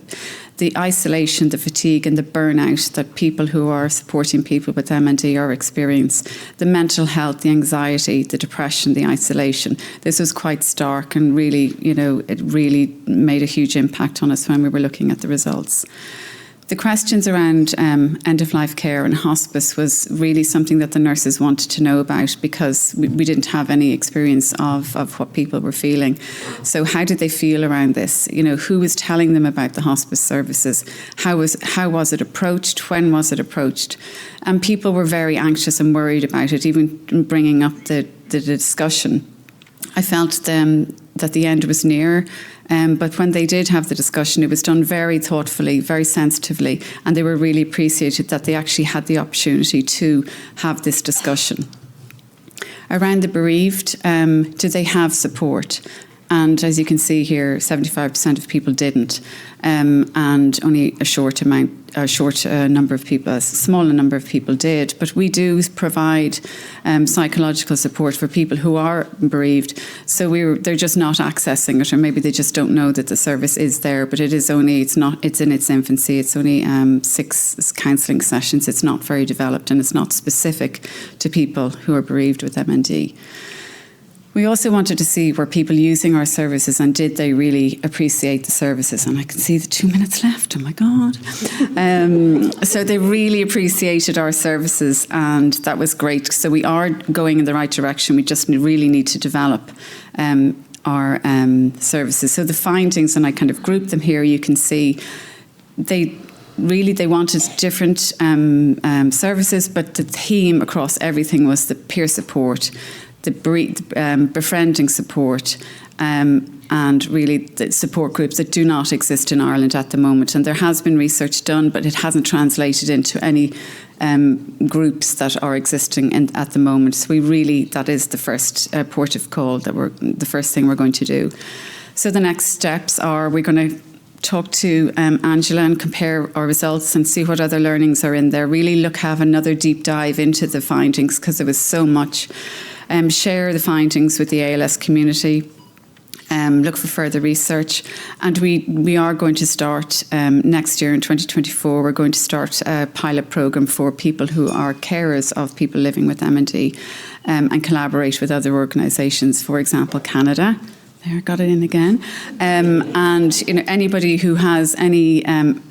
the isolation, the fatigue and the burnout that people who are supporting people with MND are experiencing, the mental health, the anxiety, the depression, the isolation. This was quite stark, and really, it really made a huge impact on us when we were looking at the results. The questions around end-of-life care and hospice was really something that the nurses wanted to know about, because we didn't have any experience of what people were feeling. So how did they feel around this? Who was telling them about the hospice services? How was it approached? When was it approached? And people were very anxious and worried about it, even bringing up the discussion. I felt that the end was near. But when they did have the discussion, it was done very thoughtfully, very sensitively, and they were really appreciated that they actually had the opportunity to have this discussion. Around the bereaved, did they have support? And as you can see here, 75% of people didn't, and only a smaller number of people did. But we do provide psychological support for people who are bereaved. So they're just not accessing it, or maybe they just don't know that the service is there. But it's in its infancy. It's only 6 counselling sessions. It's not very developed, and it's not specific to people who are bereaved with MND. We also wanted to see, were people using our services, and did they really appreciate the services? And I can see the 2 minutes left. Oh my God. So they really appreciated our services, and that was great. So we are going in the right direction. We just really need to develop our services. So the findings, and I kind of grouped them here, you can see they wanted different services, but the theme across everything was the peer support, the befriending support, and really the support groups that do not exist in Ireland at the moment. And there has been research done, but it hasn't translated into any groups that are existing at the moment. So that is the first port of call, the first thing we're going to do. So the next steps are, we're going to talk to Angela and compare our results and see what other learnings are in there. Really have another deep dive into the findings, because there was so much. Share the findings with the ALS community, look for further research, and we are going to start next year in 2024. We're going to start a pilot programme for people who are carers of people living with MND, and collaborate with other organisations, for example Canada, There, got it in again. And anybody who has any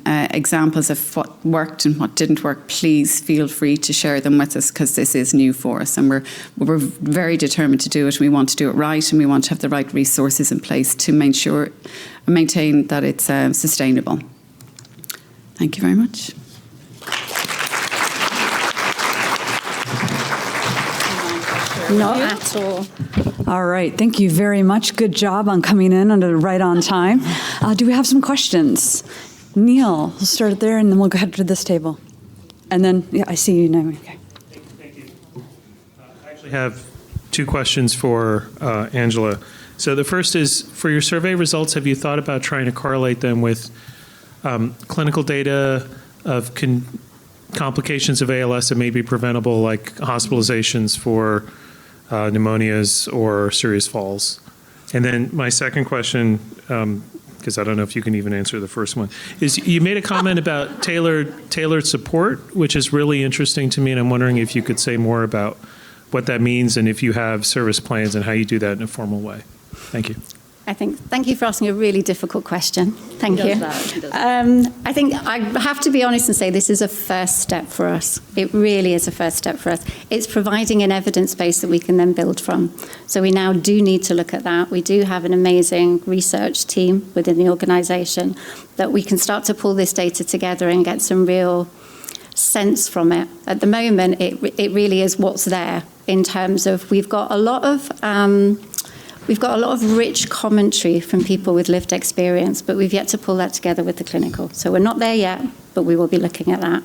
examples of what worked and what didn't work, please feel free to share them with us, because this is new for us, and we're very determined to do it. We want to do it right, and we want to have the right resources in place to maintain that it's sustainable. Thank you very much. Not at all. All right, thank you very much. Good job on coming in right on time. Do we have some questions? Neil, we'll start there, and then we'll go ahead to this table. And then, yeah, I see you now. Okay. Thank you. I actually have two questions for Angela. So the first is, for your survey results, have you thought about trying to correlate them with clinical data of complications of ALS that may be preventable, like hospitalizations for pneumonias or serious falls? And then my second question, because I don't know if you can even answer the first one, is you made a comment about tailored support, which is really interesting to me, and I'm wondering if you could say more about what that means and if you have service plans and how you do that in a formal way. Thank you. Thank you for asking a really difficult question. Thank you. I think I have to be honest and say this is a first step for us. It really is a first step for us. It's providing an evidence base that we can then build from. So we now do need to look at that. We do have an amazing research team within the organisation that we can start to pull this data together and get some real sense from it. At the moment, it really is what's there in terms of we've got a lot of rich commentary from people with lived experience, but we've yet to pull that together with the clinical. So we're not there yet, but we will be looking at that.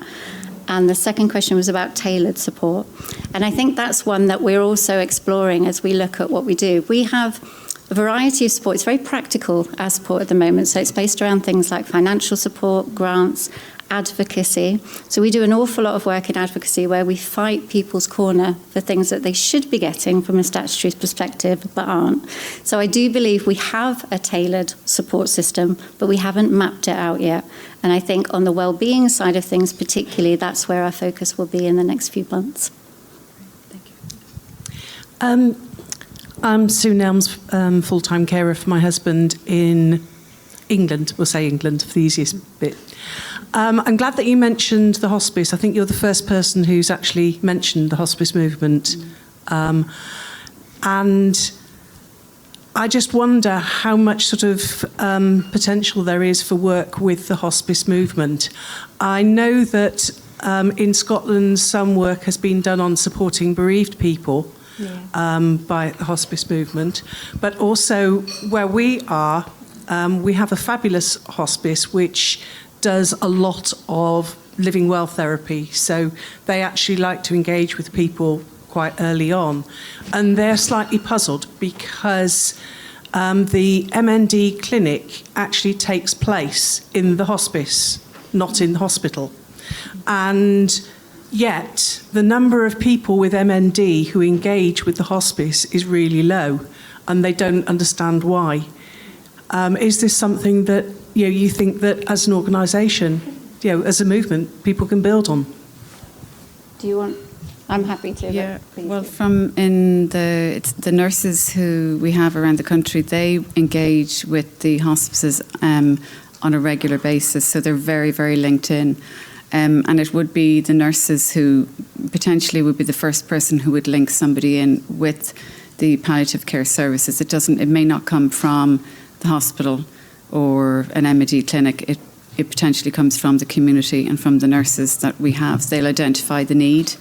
And the second question was about tailored support. And I think that's one that we're also exploring as we look at what we do. We have a variety of support. It's very practical, our support at the moment. So it's based around things like financial support, grants, advocacy. So we do an awful lot of work in advocacy where we fight people's corner for things that they should be getting from a statutory perspective but aren't. So I do believe we have a tailored support system, but we haven't mapped it out yet. And I think on the well-being side of things particularly, that's where our focus will be in the next few months. Thank you. I'm Sue Nelms, full-time carer for my husband in England. We'll say England for the easiest bit. I'm glad that you mentioned the hospice. I think you're the first person who's actually mentioned the hospice movement. And I just wonder how much sort of potential there is for work with the hospice movement. I know that in Scotland some work has been done on supporting bereaved people by the hospice movement, but also where we are, we have a fabulous hospice which does a lot of living well therapy. So they actually like to engage with people quite early on. And they're slightly puzzled because the MND clinic actually takes place in the hospice, not in the hospital. And yet the number of people with MND who engage with the hospice is really low, and they don't understand why. Is this something that you think that as an organisation, as a movement, people can build on? Do you want? I'm happy to. Yeah. Well, it's the nurses who we have around the country, they engage with the hospices on a regular basis, so they're very, very linked in. And it would be the nurses who potentially would be the first person who would link somebody in with the palliative care services. It may not come from the hospital or an MD clinic. It potentially comes from the community and from the nurses that we have. They'll identify the need,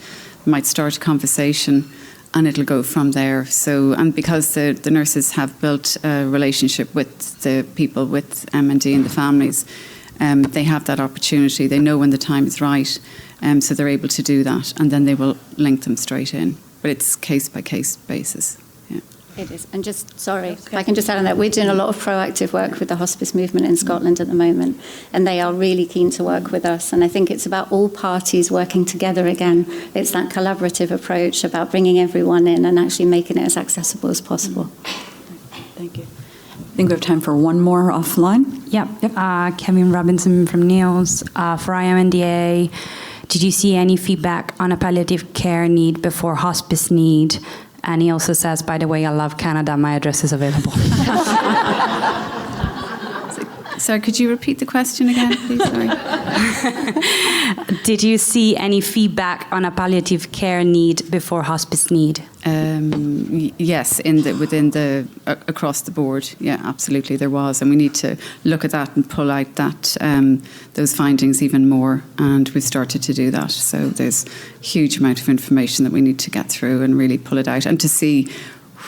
might start a conversation, and it'll go from there. So, and because the nurses have built a relationship with the people with MND and the families, they have that opportunity. They know when the time is right, so they're able to do that, and then they will link them straight in. But it's case-by-case basis. Yeah. It is. And just, sorry, if I can just add on that, we're doing a lot of proactive work with the hospice movement in Scotland at the moment, and they are really keen to work with us. And I think it's about all parties working together again. It's that collaborative approach about bringing everyone in and actually making it as accessible as possible. Thank you. I think we have time for one more offline. Yep. Kevin Robinson from Niels. For IMNDA, did you see any feedback on a palliative care need before hospice need? And he also says, by the way, I love Canada. My address is available. Sorry, could you repeat the question again, please? Sorry. Did you see any feedback on a palliative care need before hospice need? Yes, across the board. Yeah, absolutely, there was, and we need to look at that and pull out those findings even more. And we've started to do that. So there's a huge amount of information that we need to get through and really pull it out, and to see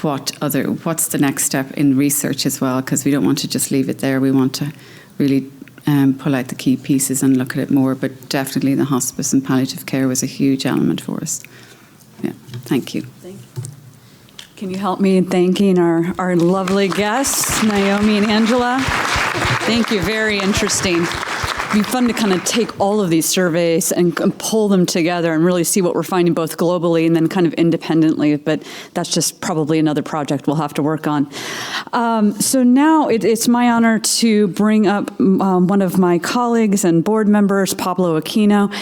what's the next step in research as well, because we don't want to just leave it there. We want to really pull out the key pieces and look at it more. But definitely the hospice and palliative care was a huge element for us. Yeah, thank you. Can you help me in thanking our lovely guests, Naomi and Angela? Thank you, very interesting. It'd be fun to kind of take all of these surveys and pull them together and really see what we're finding both globally and then kind of independently, but that's just probably another project we'll have to work on. So now it's my honor to bring up one of my colleagues and board members, Pablo Aquino.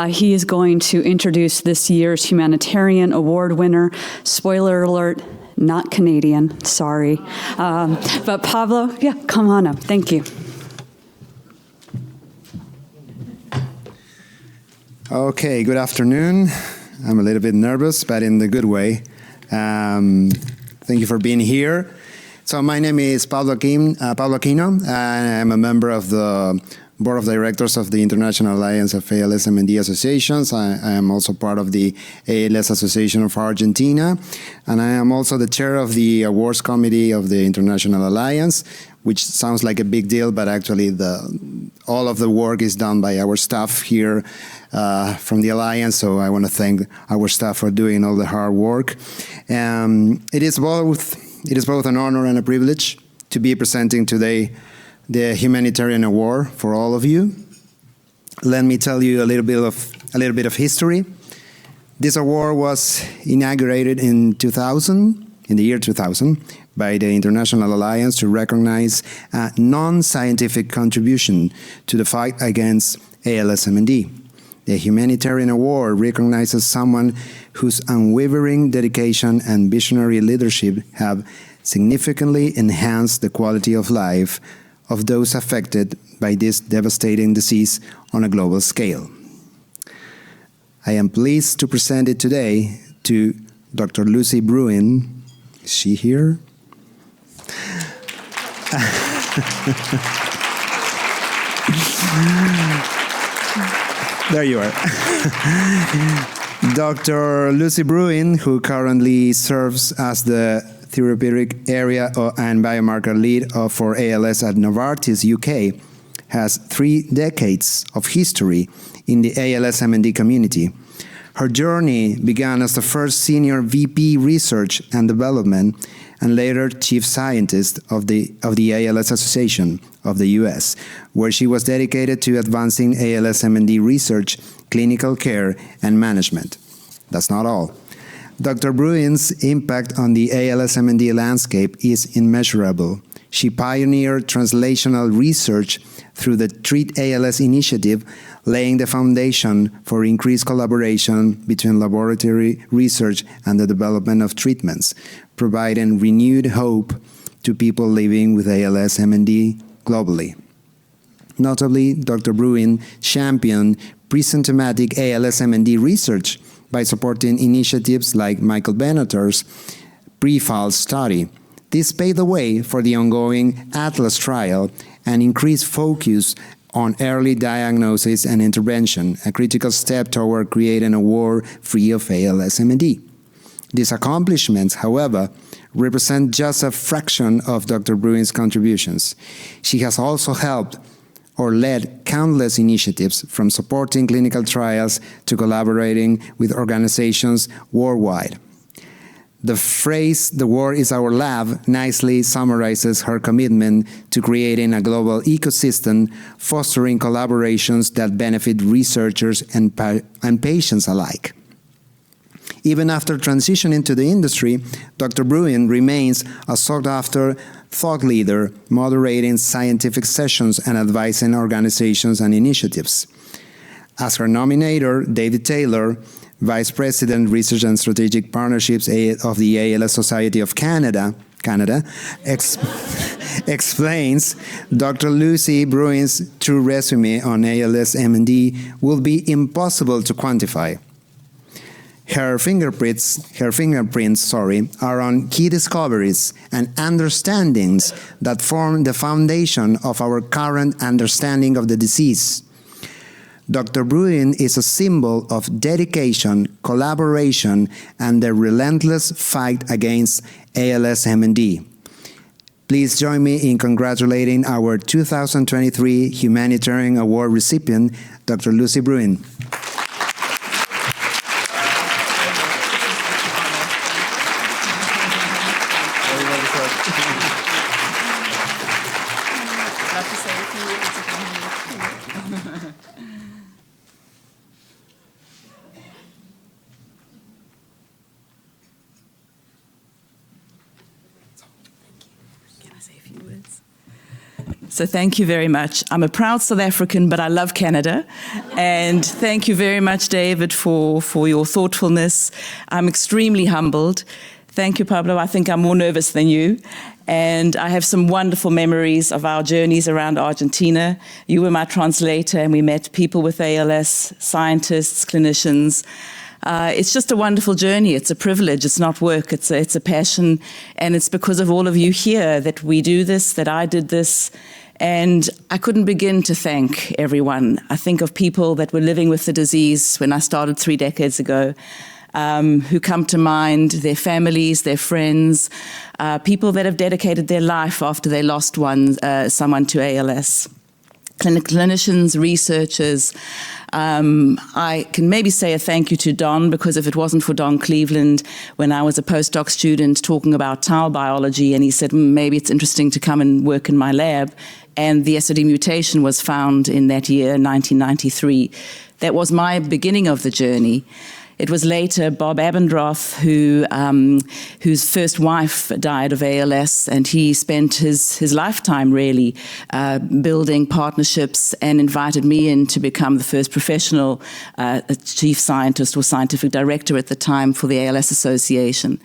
He is going to introduce this year's Humanitarian Award winner. Spoiler alert, not Canadian, sorry. But Pablo, yeah, come on up. Thank you. Okay, good afternoon. I'm a little bit nervous, but in the good way. Thank you for being here. So my name is Pablo Aquino, and I'm a member of the Board of Directors of the International Alliance of ALS-MND Associations. I am also part of the ALS Association of Argentina, and I am also the chair of the Awards Committee of the International Alliance, which sounds like a big deal, but actually all of the work is done by our staff here from the Alliance, so I want to thank our staff for doing all the hard work. It is both an honor and a privilege to be presenting today the Humanitarian Award for all of you. Let me tell you a little bit of history. This award was inaugurated in the year 2000, by the International Alliance to recognize a non-scientific contribution to the fight against ALS-MND. The Humanitarian Award recognizes someone whose unwavering dedication and visionary leadership have significantly enhanced the quality of life of those affected by this devastating disease on a global scale. I am pleased to present it today to Dr. Lucy Bruin. Is she here? There you are. Dr. Lucy Bruin, who currently serves as the therapeutic area and biomarker lead for ALS at Novartis UK, has 3 decades of history in the ALS-MND community. Her journey began as the first senior VP Research and Development and later chief scientist of the ALS Association of the US, where she was dedicated to advancing ALS-MND research, clinical care, and management. That's not all. Dr. Bruin's impact on the ALS-MND landscape is immeasurable. She pioneered translational research through the Treat ALS initiative, laying the foundation for increased collaboration between laboratory research and the development of treatments, providing renewed hope to people living with ALS-MND globally. Notably, Dr. Bruin championed pre-symptomatic ALS-MND research by supporting initiatives like Michael Benatar's PREFAL study. This paved the way for the ongoing ATLAS trial and increased focus on early diagnosis and intervention, a critical step toward creating a world free of ALS-MND. These accomplishments, however, represent just a fraction of Dr. Bruin's contributions. She has also helped or led countless initiatives, from supporting clinical trials to collaborating with organizations worldwide. The phrase, "the world is our lab," nicely summarizes her commitment to creating a global ecosystem, fostering collaborations that benefit researchers and patients alike. Even after transitioning to the industry, Dr. Bruin remains a sought-after thought leader, moderating scientific sessions and advising organizations and initiatives. As her nominator, David Taylor, Vice President, Research and Strategic Partnerships of the ALS Society of Canada, explains Dr. Lucy Bruin's true resume on ALS MND will be impossible to quantify. Her fingerprints, are on key discoveries and understandings that form the foundation of our current understanding of the disease. Dr. Bruin is a symbol of dedication, collaboration, and the relentless fight against ALS-MND. Please join me in congratulating our 2023 Humanitarian Award recipient, Dr. Lucy Bruin. So thank you very much. I'm a proud South African, but I love Canada. And thank you very much, David, for your thoughtfulness. I'm extremely humbled. Thank you, Pablo. I think I'm more nervous than you. And I have some wonderful memories of our journeys around Argentina. You were my translator, and we met people with ALS, scientists, clinicians. It's just a wonderful journey. It's a privilege. It's not work. It's a passion. And it's because of all of you here that we do this, that I did this. And I couldn't begin to thank everyone. I think of people that were living with the disease when I started 3 decades ago, who come to mind, their families, their friends, people that have dedicated their life after they lost someone to ALS. Clinicians, researchers. I can maybe say a thank you to Don, because if it wasn't for Don Cleveland, when I was a postdoc student talking about tau biology, and he said, maybe it's interesting to come and work in my lab, and the SOD mutation was found in that year, 1993. That was my beginning of the journey. It was later Bob Abendroth whose first wife died of ALS, and he spent his lifetime really building partnerships and invited me in to become the first professional chief scientist or scientific director at the time for the ALS Association.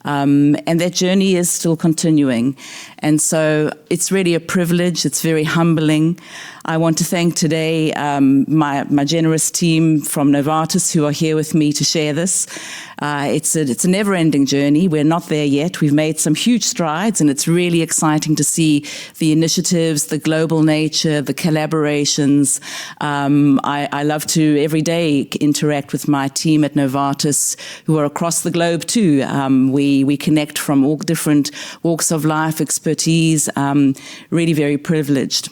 And that journey is still continuing. And so it's really a privilege. It's very humbling. I want to thank today my generous team from Novartis who are here with me to share this. It's a never-ending journey. We're not there yet. We've made some huge strides, and it's really exciting to see the initiatives, the global nature, the collaborations. I love to every day interact with my team at Novartis, who are across the globe too. We connect from all different walks of life, expertise. Really very privileged.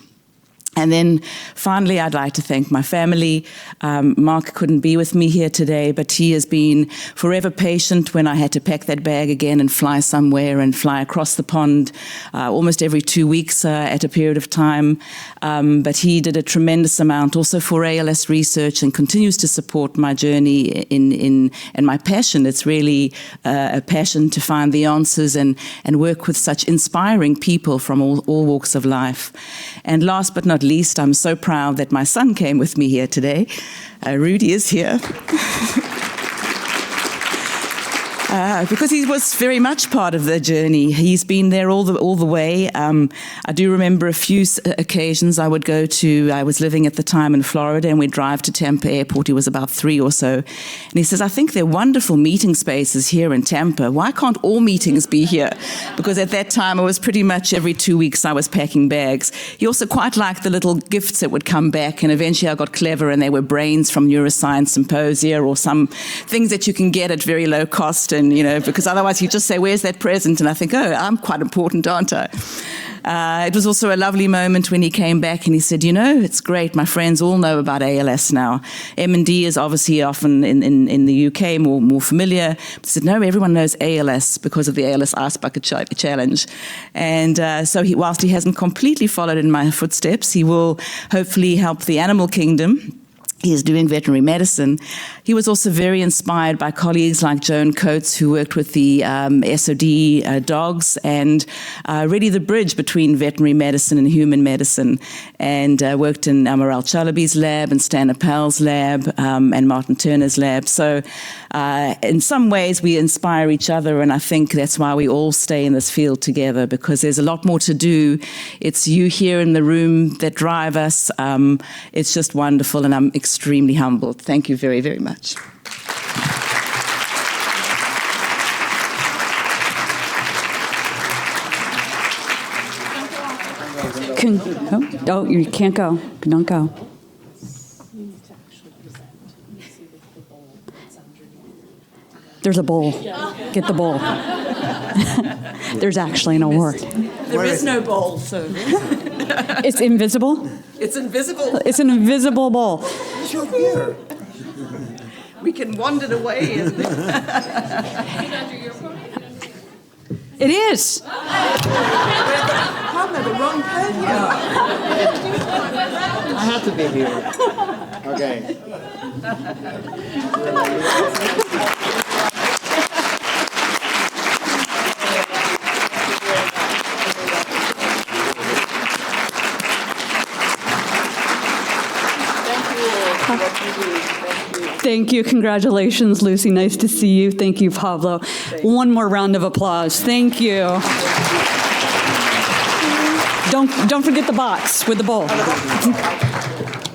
And then finally, I'd like to thank my family. Mark couldn't be with me here today, but he has been forever patient when I had to pack that bag again and fly somewhere and fly across the pond almost every 2 weeks at a period of time. But he did a tremendous amount also for ALS research and continues to support my journey and my passion. It's really a passion to find the answers and work with such inspiring people from all walks of life. And last but not least, I'm so proud that my son came with me here today. Rudy is here. Because he was very much part of the journey. He's been there all the way. I do remember a few occasions I would go to. I was living at the time in Florida, and we'd drive to Tampa Airport. He was about 3 or so. And he says, I think there are wonderful meeting spaces here in Tampa. Why can't all meetings be here? Because at that time, it was pretty much every 2 weeks I was packing bags. He also quite liked the little gifts that would come back. And eventually I got clever, and they were brains from Neuroscience Symposia or some things that you can get at very low cost. And, because otherwise you just say, where's that present? And I think, oh, I'm quite important, aren't I? It was also a lovely moment when he came back and he said, it's great. My friends all know about ALS now. MND is obviously often in the UK more familiar. He said, no, everyone knows ALS because of the ALS Ice Bucket Challenge. And so whilst he hasn't completely followed in my footsteps, he will hopefully help the animal kingdom He's doing veterinary medicine. He was also very inspired by colleagues like Joan Coates, who worked with the SOD dogs, and really the bridge between veterinary medicine and human medicine, and worked in Amaral Chalabi's lab and Stan Appel's lab and Martin Turner's lab. So in some ways we inspire each other, and I think that's why we all stay in this field together, because there's a lot more to do. It's you here in the room that drive us. It's just wonderful, and I'm extremely humbled. Thank you very, very much. Oh, you can't go. Don't go. There's a bowl. Get the bowl. There's actually an award. There is no bowl, so It's invisible? it's invisible. It's an invisible bowl. We can wander away. It is. The wrong podium. I have to be here. Okay. Thank you. Congratulations, Lucy. Nice to see you. Thank you, Pablo. One more round of applause. Thank you. Don't forget the box with the bowl.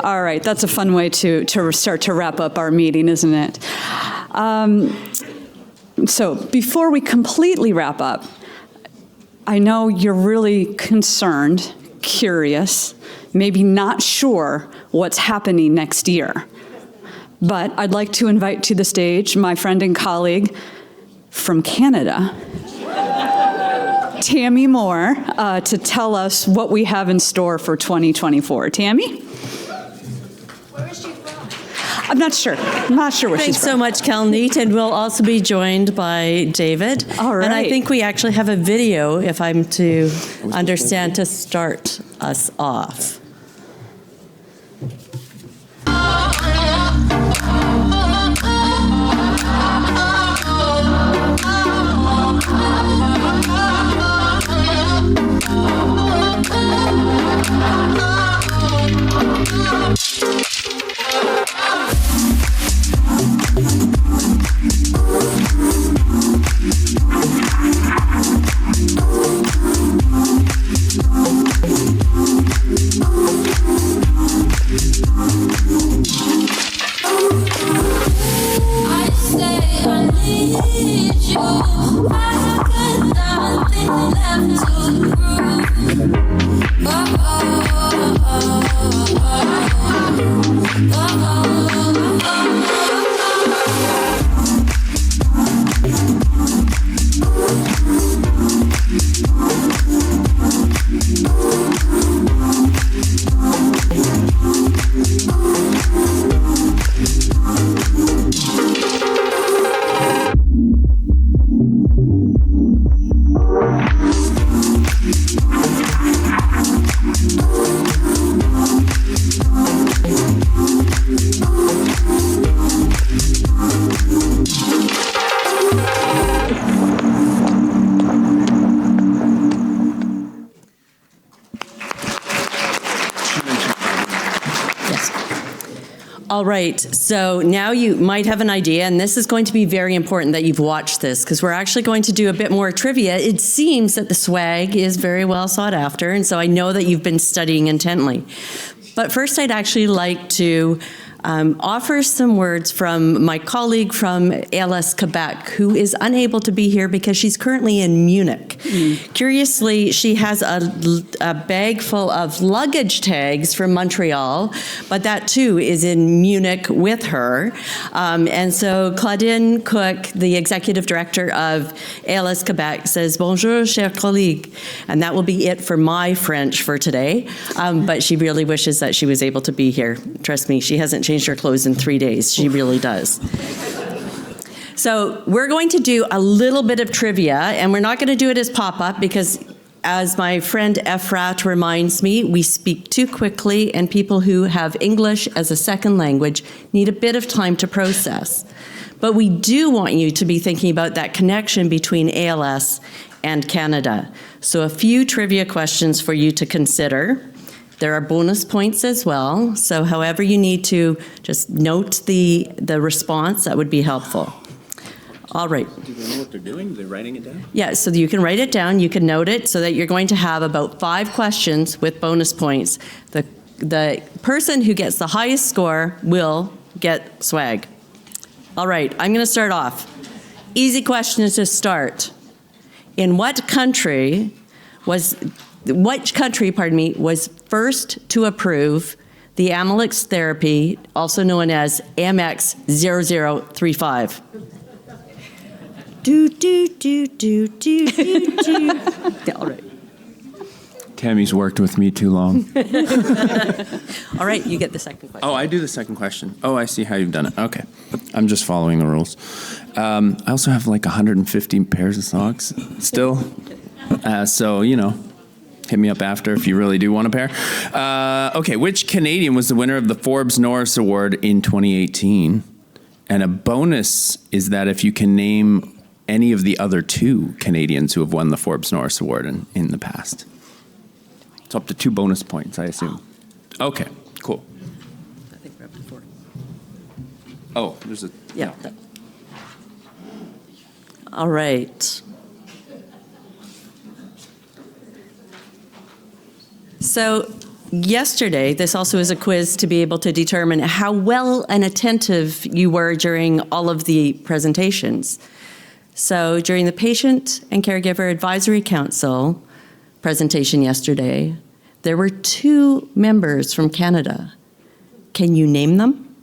All right, that's a fun way to start to wrap up our meeting, isn't it? So before we completely wrap up, I know you're really concerned, curious, maybe not sure what's happening next year. But I'd like to invite to the stage my friend and colleague from Canada, Tammy Moore, to tell us what we have in store for 2024. Tammy? Where is she from? I'm not sure. I'm not sure where she's Thanks from. so much, Kalneet, and we'll also be joined by David. All right. And I think we actually have a video, if I'm to understand, to start us off. All right, so now you might have an idea, and this is going to be very important that you've watched this, because we're actually going to do a bit more trivia. It seems that the swag is very well sought after, and so I know that you've been studying intently. But first, I'd actually like to offer some words from my colleague from ALS Quebec, who is unable to be here because she's currently in Munich. Curiously, she has a bag full of luggage tags from Montreal, but that too is in Munich with her. And so Claudine Cook, the executive director of ALS Quebec, says, "Bonjour, chers collègues." And that will be it for my French for today. But she really wishes that she was able to be here. Trust me, she hasn't changed her clothes in 3 days. She really does. So we're going to do a little bit of trivia, and we're not going to do it as pop-up because as my friend Efrat reminds me, we speak too quickly, and people who have English as a second language need a bit of time to process. But we do want you to be thinking about that connection between ALS and Canada. So a few trivia questions for you to consider. There are bonus points as well, so however you need to just note the response, that would be helpful. All right. Do they know what they're doing? They're writing it down? Yeah, so you can write it down, you can note it, so that you're going to have about 5 questions with bonus points. The person who gets the highest score will get swag. All right, I'm going to start off. Easy question to start. In what country was first to approve the Amylyx therapy, also known as MX0035? All right. Tammy's worked with me too long. All right, you get the second question. Oh, I do the second question. Oh, I see how you've done it. Okay. I'm just following the rules. I also have like 150 pairs of socks still. So, hit me up after if you really do want a pair. Okay, which Canadian was the winner of the Forbes Norris Award in 2018? And a bonus is that if you can name any of the other 2 Canadians who have won the Forbes Norris Award in the past. It's up to 2 bonus points, I assume. Okay, cool. I think we're up to 4. Oh, there's a... Yeah. All right. So yesterday, this also is a quiz to be able to determine how well and attentive you were during all of the presentations. So during the Patient and Caregiver Advisory Council presentation yesterday, there were 2 members from Canada. Can you name them?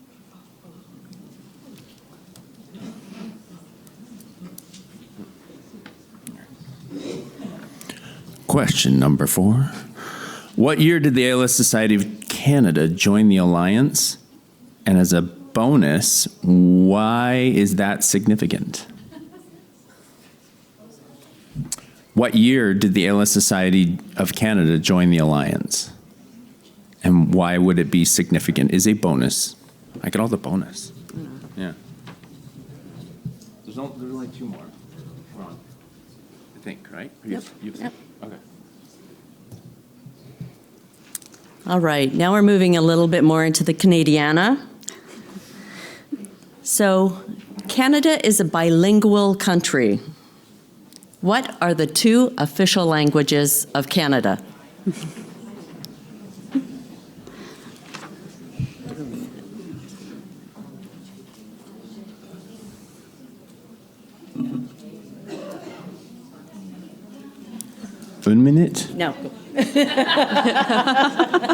Question number 4. What year did the ALS Society of Canada join the Alliance? And as a bonus, why is that significant? What year did the ALS Society of Canada join the Alliance? And why would it be significant? Is a bonus. I get all the bonus. Yeah. There's only 2 more. Ron, I think, right? Yep. Yep. Okay. All right, now we're moving a little bit more into the Canadiana. So, Canada is a bilingual country. What are the 2 official languages of Canada? Une minute. No.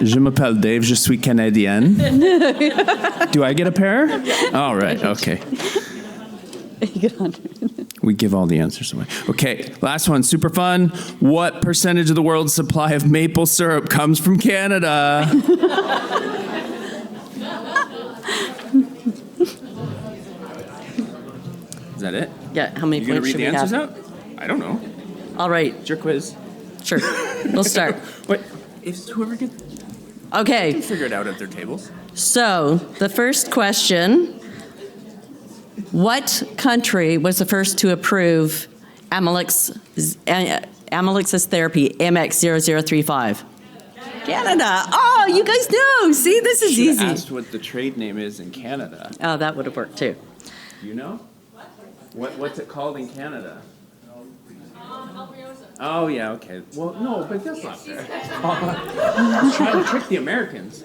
Je m'appelle Dave, je suis Canadienne. Do I get a pair? All right, okay. We give all the answers away. Okay, last one, super fun. What percentage of the world's supply of maple syrup comes from Canada? Is that it? Yeah, how many You gonna points read should the we answers have? out? I don't know. All right. It's your quiz. Sure, we'll start. Wait, if whoever can Okay, figure it out at their tables. so the first question, what country was the first to approve Amylyx's therapy, MX0035? Canada. Oh, you guys know. See, this is Should've easy. asked what the trade name is in Canada. Oh, that would have worked too. You know? What's it called in Canada? Oh, yeah, okay. Well, no, but that's not fair. I was trying to trick the Americans.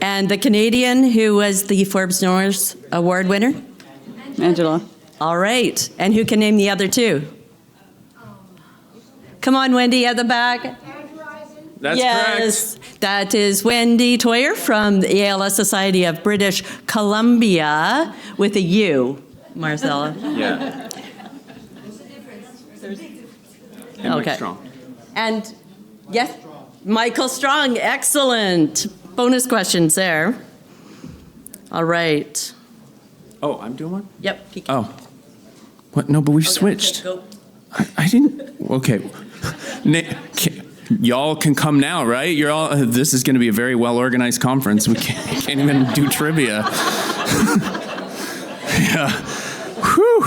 And the Canadian who was the Forbes Norris Award winner? Angela. All right. And who can name the other 2? Come on, Wendy, at the back. That's yes, correct. That is Wendy Toyer from the ALS Society of British Columbia with a U, Marcella. Yeah. And Mike Strong. And yes, Michael Strong, excellent. Bonus questions there. All right. Oh, I'm doing one? Yep. Oh. What? No, but we've switched. Okay, go. I didn't. Okay. Y'all can come now, right? You're all. This is going to be a very well organized conference. We can't even do trivia. Yeah. Whew.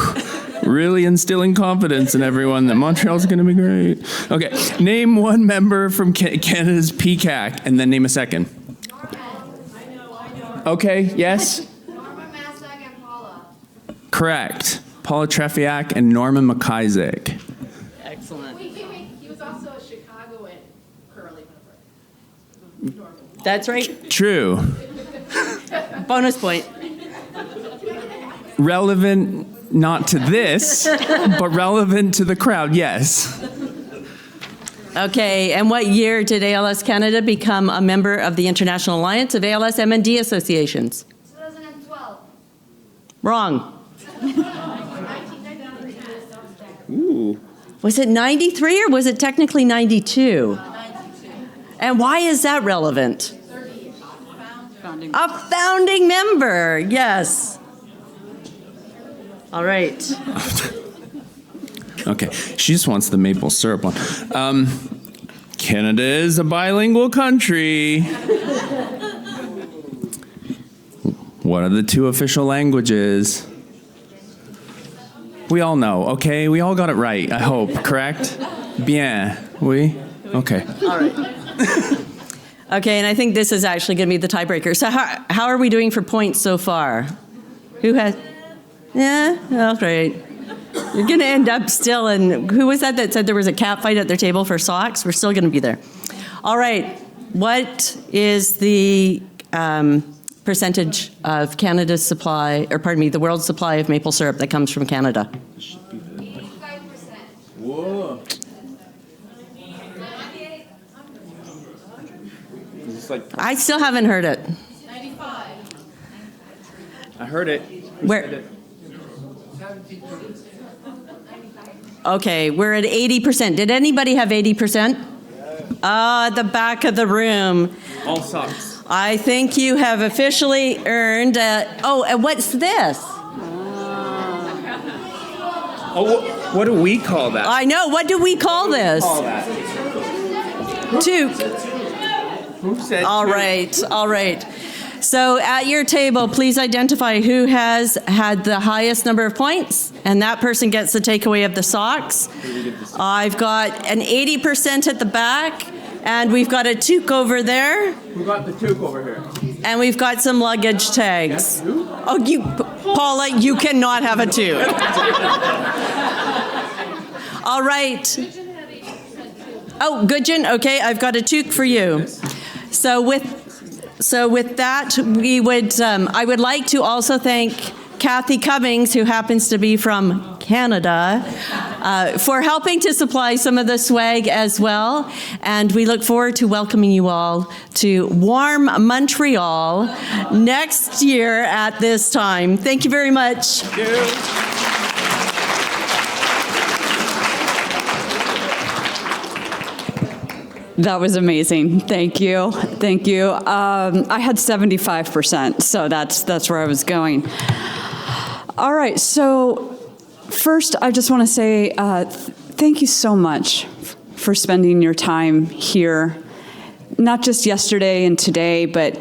Really instilling confidence in everyone that Montreal's going to be great. Okay. Name one member from Canada's PCAC, and then name a second. Okay. Yes. Norman Massac and Paula. Correct. Paula Trefiak and Norman McIsaac. Excellent. Wait. He was also a Chicagoan curling member. That's right. True. Bonus point. Relevant not to this, but relevant to the crowd, yes. Okay, and what year did ALS Canada become a member of the International Alliance of ALS MND Associations? 2012. Wrong. Ooh. Was it 93 or was it technically 92? 92. And why is that relevant? A founding member, yes. All right. Okay, she just wants the maple syrup one. Canada is a bilingual country. What are the two official languages? We all know, okay? We all got it right, I hope, correct? Bien. Oui? Okay. All right. Okay, and I think this is actually going to be the tiebreaker. So how are we doing for points so far? Who has... Yeah? Oh, great. You're going to end up still in... Who was that said there was a cat fight at their table for socks? We're still going to be there. All right. What is the percentage of Canada's supply, or pardon me, the world's supply of maple syrup that comes from Canada? 85%. Whoa. I still haven't heard it. 95. I heard it. Where? Okay, we're at 80%. Did anybody have 80%? At the back of the room. All socks. I think you have officially earned. And what's this? Oh, what do we call that? I know. What do we call this? Toque. Who said All right. All right. So at your table, please identify who has had the highest number of points, and that person gets the takeaway of the socks. I've got an 80% at the back, and we've got a toque over there. Who got the toque over here? And we've got some luggage tags. Oh, Paula, you cannot have a toque. All right. Oh, Gudgeon, okay, I've got a toque for you. So with that, we would. I would like to also thank Kathy Cummings, who happens to be from Canada, for helping to supply some of the swag as well. And we look forward to welcoming you all to warm Montreal next year at this time. Thank you very much. Thank you. That was amazing. Thank you. Thank you. I had 75%, so that's where I was going. All right. So first, I just want to say thank you so much for spending your time here, not just yesterday and today, but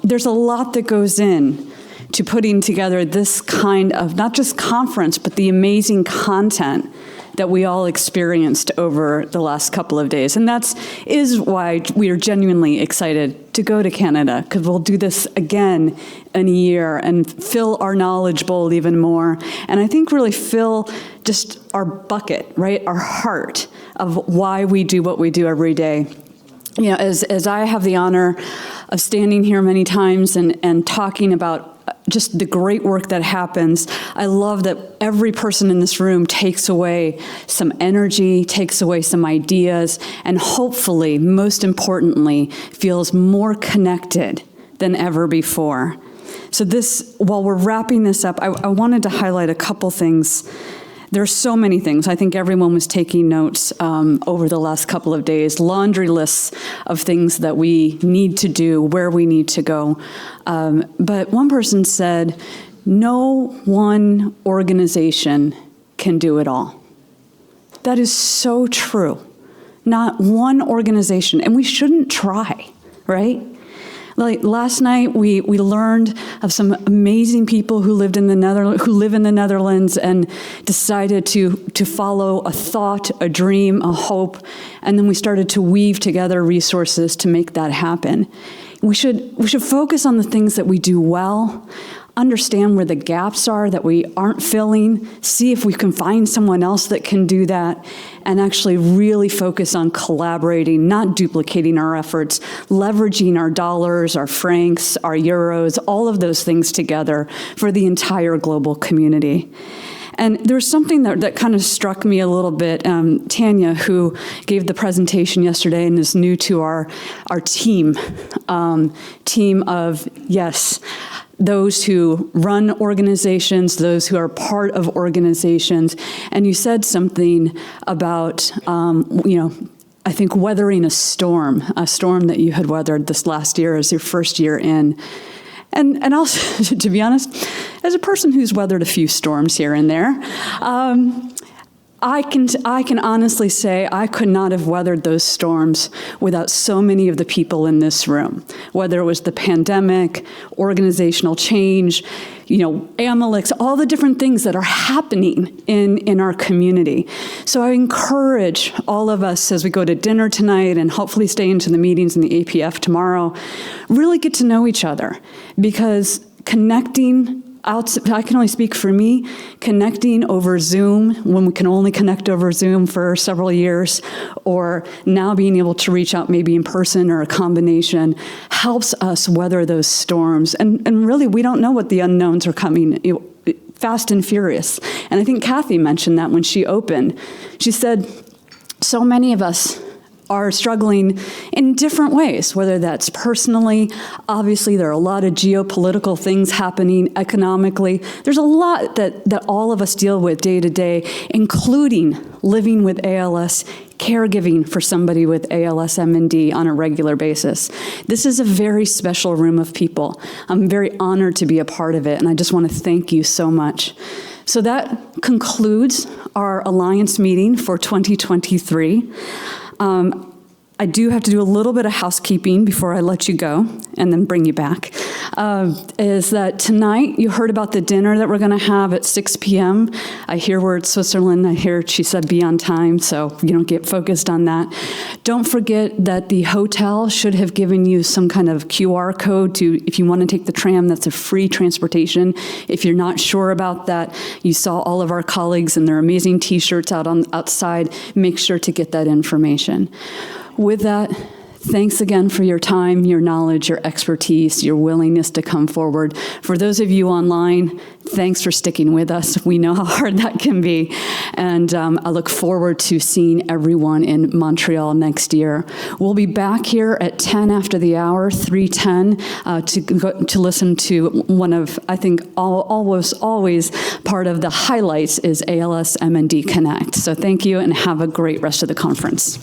there's a lot that goes in to putting together this kind of not just conference, but the amazing content that we all experienced over the last couple of days. And that is why we are genuinely excited to go to Canada, because we'll do this again in a year and fill our knowledge bowl even more. And I think really fill just our bucket, right? Our heart of why we do what we do every day. You know, as I have the honor of standing here many times and talking about just the great work that happens, I love that every person in this room takes away some energy, takes away some ideas, and hopefully, most importantly, feels more connected than ever before. So while we're wrapping this up, I wanted to highlight a couple things. There's so many things. I think everyone was taking notes over the last couple of days, laundry lists of things that we need to do, where we need to go. But one person said, no one organization can do it all. That is so true. Not one organization, and we shouldn't try, right? Like last night, we learned of some amazing people who live in the Netherlands and decided to follow a thought, a dream, a hope, and then we started to weave together resources to make that happen. We should focus on the things that we do well, understand where the gaps are that we aren't filling, see if we can find someone else that can do that, and actually really focus on collaborating, not duplicating our efforts, leveraging our dollars, our francs, our euros, all of those things together for the entire global community. And there's something that kind of struck me a little bit. Tanya, who gave the presentation yesterday and is new to our team of, yes, those who run organizations, those who are part of organizations. And you said something about, I think weathering a storm that you had weathered this last year as your first year in. And also, to be honest, as a person who's weathered a few storms here and there, I can honestly say I could not have weathered those storms without so many of the people in this room, whether it was the pandemic, organizational change, Amylyx, all the different things that are happening in our community. So I encourage all of us as we go to dinner tonight and hopefully stay into the meetings in the APF tomorrow, really get to know each other, because connecting, I can only speak for me, connecting over Zoom when we can only connect over Zoom for several years, or now being able to reach out maybe in person or a combination, helps us weather those storms. And really, we don't know what the unknowns are coming, fast and furious. And I think Kathy mentioned that when she opened. She said, so many of us are struggling in different ways, whether that's personally. Obviously, there are a lot of geopolitical things happening economically. There's a lot that all of us deal with day to day, including living with ALS, caregiving for somebody with ALS MND on a regular basis. This is a very special room of people. I'm very honored to be a part of it, and I just want to thank you so much. So that concludes our Alliance meeting for 2023. I do have to do a little bit of housekeeping before I let you go and then bring you back, is that tonight you heard about the dinner that we're going to have at 6 p.m. I hear we're at Switzerland. I hear she said be on time, so you don't get focused on that. Don't forget that the hotel should have given you some kind of QR code to, if you want to take the tram, that's a free transportation. If you're not sure about that, you saw all of our colleagues and their amazing T-shirts outside. Make sure to get that information. With that, thanks again for your time, your knowledge, your expertise, your willingness to come forward. For those of you online, thanks for sticking with us. We know how hard that can be. And I look forward to seeing everyone in Montreal next year. We'll be back here at 10 after the hour, 3:10, to listen to one of, I think, always part of the highlights is ALS MND Connect. So thank you and have a great rest of the conference.